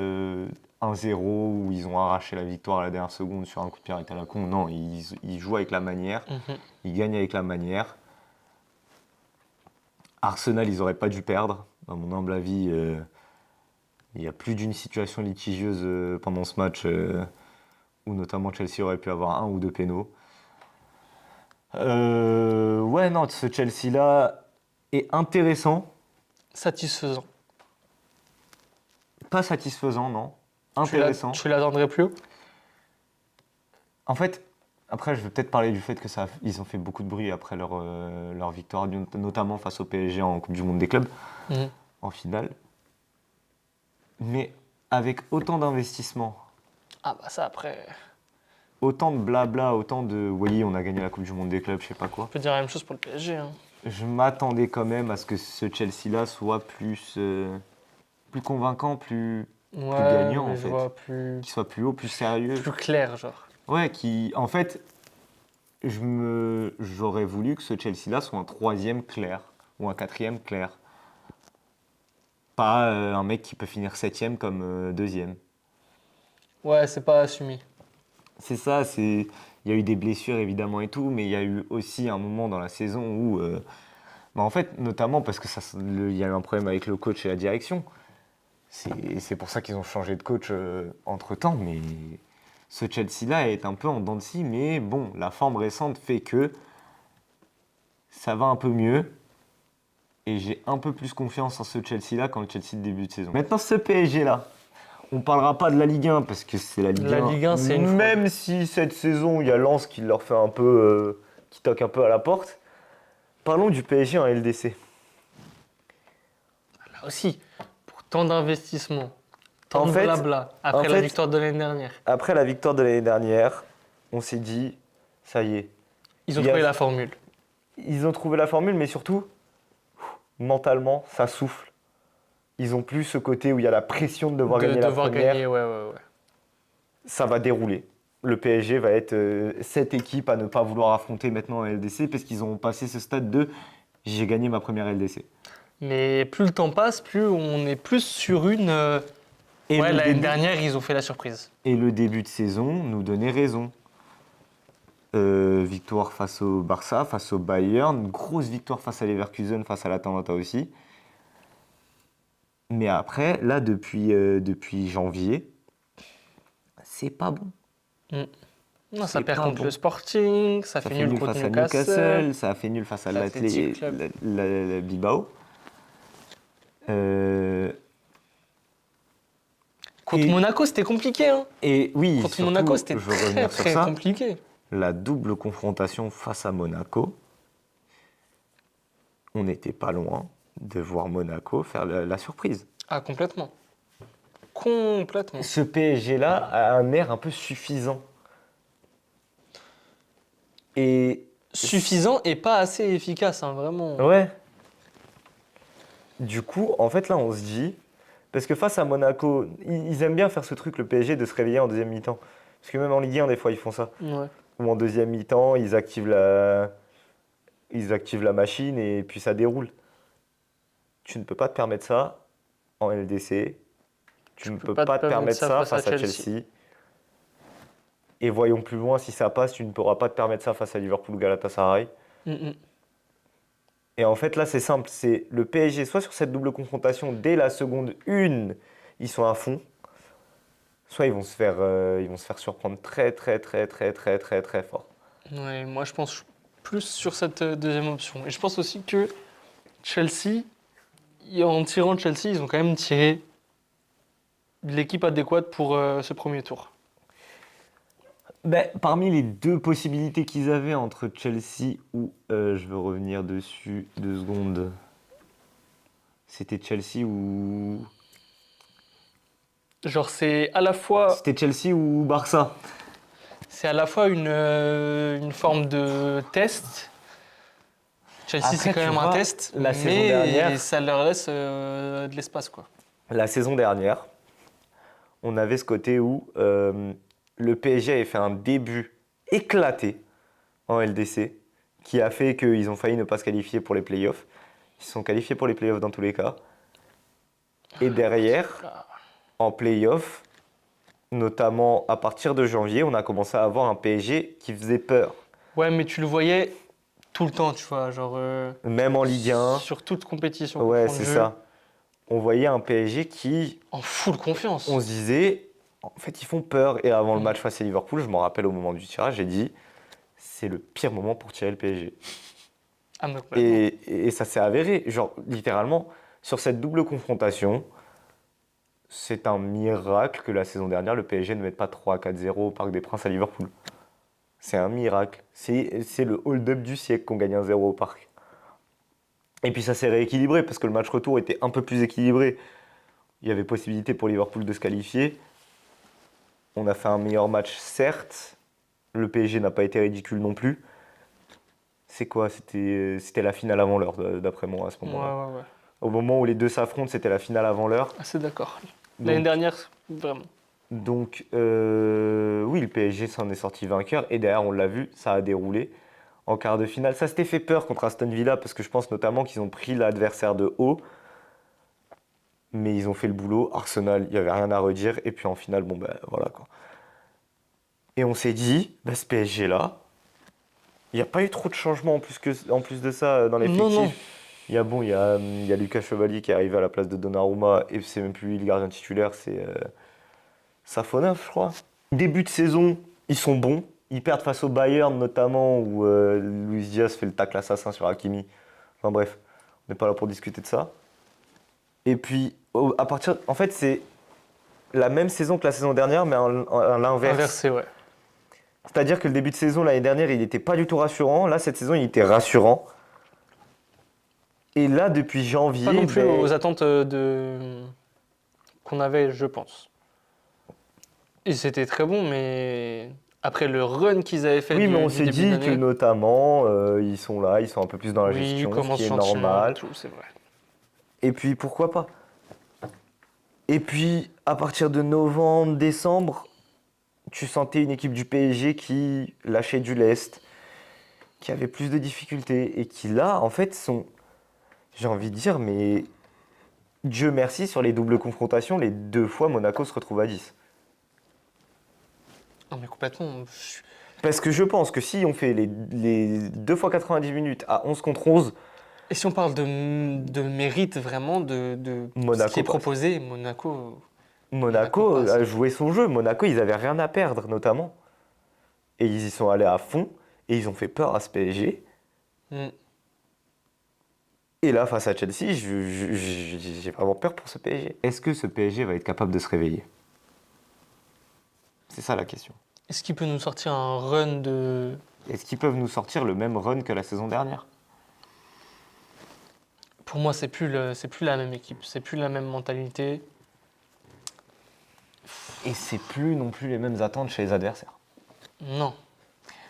1-0 où ils ont arraché la victoire à la dernière seconde sur un coup de pied arrêté à la con. Non, ils jouent avec la manière, Mhm. ils gagnent avec la manière. Arsenal, ils auraient pas dû perdre. À mon humble avis, il y a plus d'une situation litigieuse pendant ce match où notamment Chelsea aurait pu avoir un ou deux pénaux. Ouais, non, ce Chelsea-là est intéressant, Satisfaisant. pas satisfaisant, non. Intéressant. Tu l'attendrais plus haut? En fait, après, je vais peut-être parler du fait que ils ont fait beaucoup de bruit après leur victoire, notamment face au PSG en Coupe du Monde des clubs, Mhm. en finale. Mais avec autant d'investissement, Ah bah ça, après, autant de blabla, autant de oui, on a gagné la Coupe du Monde des clubs, je sais pas on quoi, peut dire la même chose pour le PSG. Hein. je m'attendais quand même à ce que ce Chelsea-là soit plus convaincant, plus Ouais, gagnant en mais je fait. vois plus, Qu'il soit plus haut, plus sérieux. plus clair, genre. Ouais, en fait, j'aurais voulu que ce Chelsea-là soit un troisième clair ou un quatrième clair. Pas un mec qui peut finir septième comme deuxième. Ouais, c'est pas assumé. C'est ça, il y a eu des blessures évidemment et tout, mais il y a eu aussi un moment dans la saison où, en fait, notamment parce que il y a eu un problème avec le coach et la direction. C'est pour ça qu'ils ont changé de coach entre-temps, mais ce Chelsea-là est un peu en dents de scie, mais bon, la forme récente fait que ça va un peu mieux. Et j'ai un peu plus confiance en ce Chelsea-là qu'en le Chelsea de début de saison. Maintenant, ce PSG-là, on parlera pas de la Ligue 1 parce que c'est la Ligue La 1. Ligue 1, c'est une fraude. Même si cette saison, il y a Lens qui leur fait un peu. Qui toque un peu à la porte. Parlons du PSG en LDC. Là aussi, pour tant d'investissements, tant En de fait- blabla, après en la fait- victoire de l'année dernière, Après la victoire de l'année dernière, on s'est dit, ça y est. ils ont Il y a- trouvé la formule. Ils ont trouvé la formule, mais surtout, mentalement, ça souffle. Ils ont plus ce côté où il y a la pression de devoir De gagner la devoir première. gagner, ouais. Ça va dérouler. Le PSG va être cette équipe à ne pas vouloir affronter maintenant en LDC parce qu'ils ont passé ce stade de j'ai gagné ma première LDC. Mais plus le temps passe, plus on est plus sur une. Et, Ouais, le l'année début, dernière, ils ont fait la surprise. et le début de saison nous donnait raison. Victoire face au Barça, face au Bayern, grosse victoire face à Leverkusen, face à l'Atalanta aussi. Mais après, là, depuis janvier, c'est pas bon. Non, ça C'est perd pas contre bon. le Sporting, ça Ça fait fait nul nul contre face à Newcastle. Newcastle, ça a fait nul face à l'Athletic Club. la Bilbao. Euh, Contre et, Monaco, c'était compliqué. Hein. et oui, Contre Monaco, surtout, c'était je veux très revenir sur très ça, compliqué. la double confrontation face à Monaco, on n'était pas loin de voir Monaco faire la surprise. Ah, complètement. Complètement. Ce PSG-là a un air un peu suffisant. Et Suffisant et pas assez efficace, hein, vraiment. ouais. Du coup, en fait, là, on se dit, parce que face à Monaco, ils aiment bien faire ce truc, le PSG, de se réveiller en deuxième mi-temps. Parce que même en Ligue 1, des fois, ils font ça. Ouais. Ou en deuxième mi-temps, ils activent la machine et puis ça déroule. Tu ne peux pas te permettre ça en LDC. Tu ne peux pas te permettre ça face à Chelsea. Et voyons plus loin, si ça passe, tu ne pourras pas te permettre ça face à Liverpool ou Galatasaray. Mm. Et en fait, là, c'est simple. C'est le PSG, soit sur cette double confrontation, dès la seconde une, ils sont à fond. Soit ils vont se faire surprendre très, très, très, très, très, très, très fort. Ouais, moi, je pense plus sur cette deuxième option. Et je pense aussi que Chelsea, en tirant Chelsea, ils ont quand même tiré l'équipe adéquate pour ce premier tour. Ben, parmi les deux possibilités qu'ils avaient entre Chelsea ou, je veux revenir dessus 2 secondes, c'était Chelsea ou Genre, c'est à la fois, c'était Chelsea ou Barça. une forme de test. Chelsea, Après, c'est quand tu même un vois, test, la saison mais dernière, ça leur laisse de l'espace, quoi. la saison dernière, on avait ce côté où le PSG avait fait un début éclaté en LDC, qui a fait qu'ils ont failli ne pas se qualifier pour les playoffs. Ils se sont qualifiés pour les playoffs dans tous les cas. Et derrière, en playoffs, notamment à partir de janvier, on a commencé à avoir un PSG qui faisait peur. Ouais, mais tu le voyais tout le temps, tu vois, genre Même en Ligue 1, sur toute compétition ouais, c'est confondue, ça. On voyait un PSG qui, en full confiance. on se disait, en fait, ils font peur. Et avant le Mm. match face à Liverpool, je m'en rappelle au moment du tirage, j'ai dit, c'est le pire moment pour tirer le PSG. Ah, mais complètement. Et ça s'est avéré. Genre, littéralement, sur cette double confrontation, c'est un miracle que la saison dernière, le PSG ne mette pas 3-4-0 au Parc des Princes à Liverpool. C'est un miracle. C'est le hold-up du siècle qu'on gagne 1-0 au Parc. Et puis ça s'est rééquilibré parce que le match retour était un peu plus équilibré. Il y avait possibilité pour Liverpool de se qualifier. On a fait un meilleur match, certes. Le PSG n'a pas été ridicule non plus. C'est quoi? C'était la finale avant l'heure, d'après moi, à ce Ouais, moment-là. ouais, ouais. Au moment où les deux s'affrontent, c'était la finale avant l'heure. Assez d'accord. L'année dernière, vraiment. Donc, oui, le PSG s'en est sorti vainqueur. Et derrière, on l'a vu, ça a déroulé. En quart de finale, ça s'était fait peur contre Aston Villa parce que je pense notamment qu'ils ont pris l'adversaire de haut. Mais ils ont fait le boulot. Arsenal, il n'y avait rien à redire. Et puis en finale, bon, ben voilà quoi. Et on s'est dit, bah, ce PSG-là, il n'y a pas eu trop de changements en plus de ça dans Non, non. l'effectif. Il y a Lucas Chevalier qui est arrivé à la place de Donnarumma. Et c'est même plus lui le gardien titulaire, c'est Safonov, je crois. Début de saison, ils sont bons. Ils perdent face au Bayern notamment, où Luis Diaz fait le tacle assassin sur Hakimi. Enfin bref, on n'est pas là pour discuter de ça. Et puis, en fait, c'est la même saison que la saison dernière, mais à l'inverse. Inversé, ouais. C'est-à-dire que le début de saison l'année dernière, il n'était pas du tout rassurant. Là, cette saison, il était rassurant. Et là, depuis janvier, Pas non plus ben, aux attentes qu'on avait, je pense. Et c'était très bon, mais après le run qu'ils avaient fait oui, mais on du s'est début dit que d'année, notamment, ils sont là, ils sont un peu plus dans la oui, gestion, ce commence qui est gentiment et normal. tout, c'est vrai. Et puis, pourquoi pas? Et puis, à partir de novembre, décembre, tu sentais une équipe du PSG qui lâchait du lest, qui avait plus de difficultés et qui, là, en fait, sont, j'ai envie de dire, mais Dieu merci, sur les doubles confrontations, les 2 fois, Monaco se retrouve à 10. Non, mais complètement. Parce que je pense que si on fait les 2 fois 90 minutes à 11 contre 11, Et si on parle de mérite vraiment, de ce Monaco qui est passe. proposé, Monaco Monaco passe. a joué son jeu. Monaco, ils avaient rien à perdre, notamment. Et ils y sont allés à fond. Et ils ont fait peur à ce PSG. mm, Et là, face à Chelsea, j'ai vraiment peur pour ce PSG. Est-ce que ce PSG va être capable de se réveiller? C'est ça la question. est-ce qu'il peut nous sortir un run de... Est-ce qu'ils peuvent nous sortir le même run que la saison dernière? Pour moi, c'est plus la même équipe, c'est plus la même mentalité. Et c'est plus non plus les mêmes attentes chez les adversaires. Non,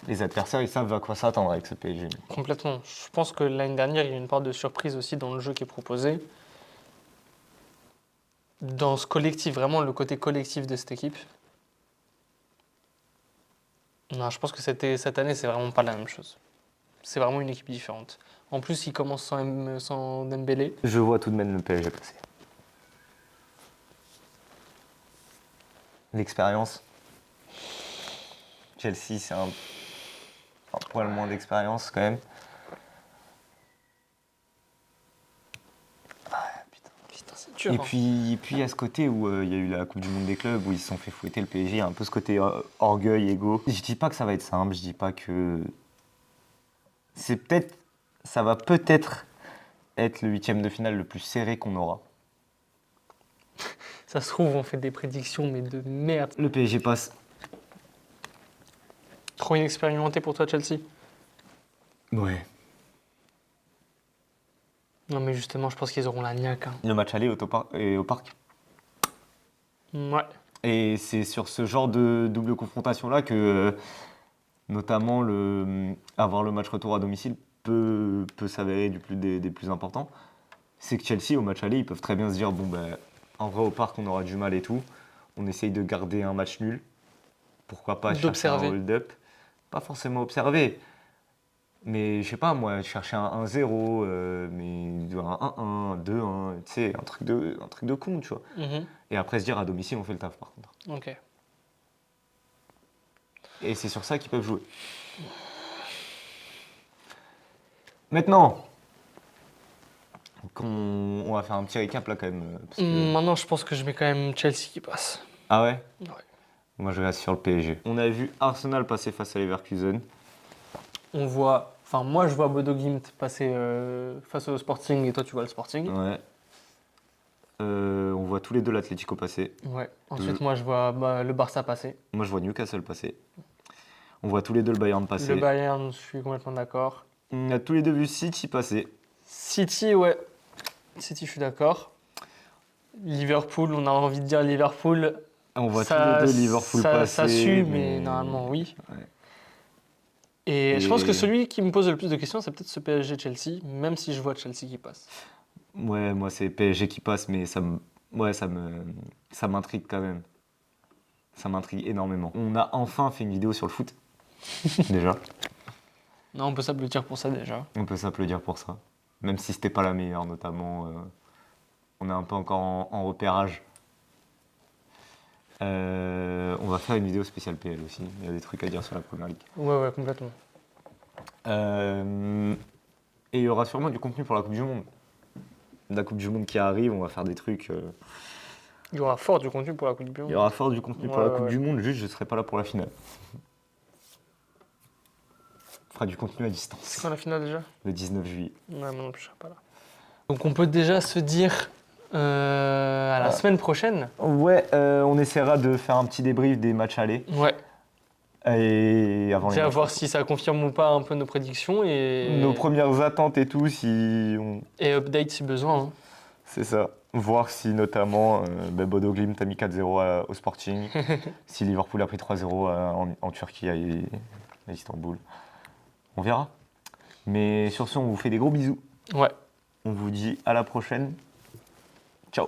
Les adversaires, ils savent à quoi s'attendre avec ce PSG. complètement. Je pense que l'année dernière, il y a une part de surprise aussi dans le jeu qui est proposé. Dans ce collectif, vraiment le côté collectif de cette équipe. Non, je pense que cette année, c'est vraiment pas la même chose. C'est vraiment une équipe différente. En plus, il commence sans Dembélé. Je vois tout de même le PSG passer. L'expérience. Chelsea, c'est un poil moins d'expérience quand même. Putain, c'est dur. Et hein. puis il y a ce côté où il y a eu la Coupe du Monde des clubs, où ils se sont fait fouetter le PSG, il y a un peu ce côté orgueil, ego. Je dis pas que ça va être simple, je dis pas que... Ça va peut-être être le huitième de finale le plus serré qu'on aura. Ça se trouve, on fait des prédictions, mais de merde. Le PSG passe. Trop inexpérimenté pour toi, Chelsea. Ouais. Non, mais justement, je pense qu'ils auront la niaque. hein. Le match aller au parc. Ouais. Et c'est sur ce genre de double confrontation-là que, notamment, avoir le match retour à domicile peut s'avérer des plus importants. C'est que Chelsea, au match aller, ils peuvent très bien se dire, bon, ben, en vrai, au parc, on aura du mal et tout. On essaye de garder un match nul. Pourquoi pas chercher un D'observer. hold-up? Pas forcément observer. Mais je sais pas, moi, chercher un 1-0, mais un 1-1, 2-1, tu sais, un truc de con, tu vois. Mhm. Et après se dire, à domicile, on fait le taf, par contre. Ok. Et c'est sur ça qu'ils peuvent jouer. Maintenant, on va faire un petit récap là quand même. Parce que... Maintenant, je pense que je mets quand même Chelsea qui passe. Ah ouais? Ouais. Moi je reste sur le PSG. On a vu Arsenal passer face à Leverkusen. On voit... Enfin, moi, je vois Bodo Glimt passer face au Sporting et toi, tu vois le Sporting. Ouais. On voit tous les deux l'Atlético passer. Ouais. Ensuite, moi, je vois le Barça passer. Moi je vois Newcastle passer. On voit tous les deux le Bayern passer. Le Bayern, je suis complètement d'accord. On a tous les deux vu City passer. City, ouais. City, je suis d'accord. Liverpool, on a envie de dire Liverpool. On voit Ça- tous les deux Liverpool ça- passer. ça sue, mais normalement, oui. Ouais. Et je pense que Et- celui qui me pose le plus de questions, c'est peut-être ce PSG-Chelsea, même si je vois Chelsea qui passe. Ouais, moi c'est PSG qui passe, mais ça m'intrigue quand même. Ça m'intrigue énormément. On a enfin fait une vidéo sur le foot. Déjà. Non, on peut s'applaudir pour ça déjà. On peut s'applaudir pour ça. Même si c'était pas la meilleure, notamment. On est un peu encore en repérage. On va faire une vidéo spéciale PL aussi. Il y a des trucs à dire sur la Première Ligue. Ouais, complètement. Et il y aura sûrement du contenu pour la Coupe du Monde. La Coupe du Monde qui arrive, on va faire des trucs. Il y aura fort du contenu pour la Coupe du Il y Monde. aura fort du contenu pour la Ouais, Coupe ouais. du Monde, juste je serai pas là pour la finale. On fera du contenu à C'est distance. quand la finale déjà? Le 19 juillet. Ouais, moi non plus, je serai pas là. Donc on peut déjà se dire à la semaine prochaine. Ouais, on essaiera de faire un petit débrief des matchs allés. Ouais. Et avant les Déjà matchs. voir si ça confirme ou pas un peu nos prédictions et, Nos premières attentes et tout, si on... et update si besoin. hein. C'est ça. Voir si notamment Bodo Glimt a mis 4-0 au Sporting, si Liverpool a pris 3-0 en Turquie à Istanbul. On verra. Mais sur ce, on vous fait des gros bisous. Ouais. On vous dit à la prochaine. Ciao.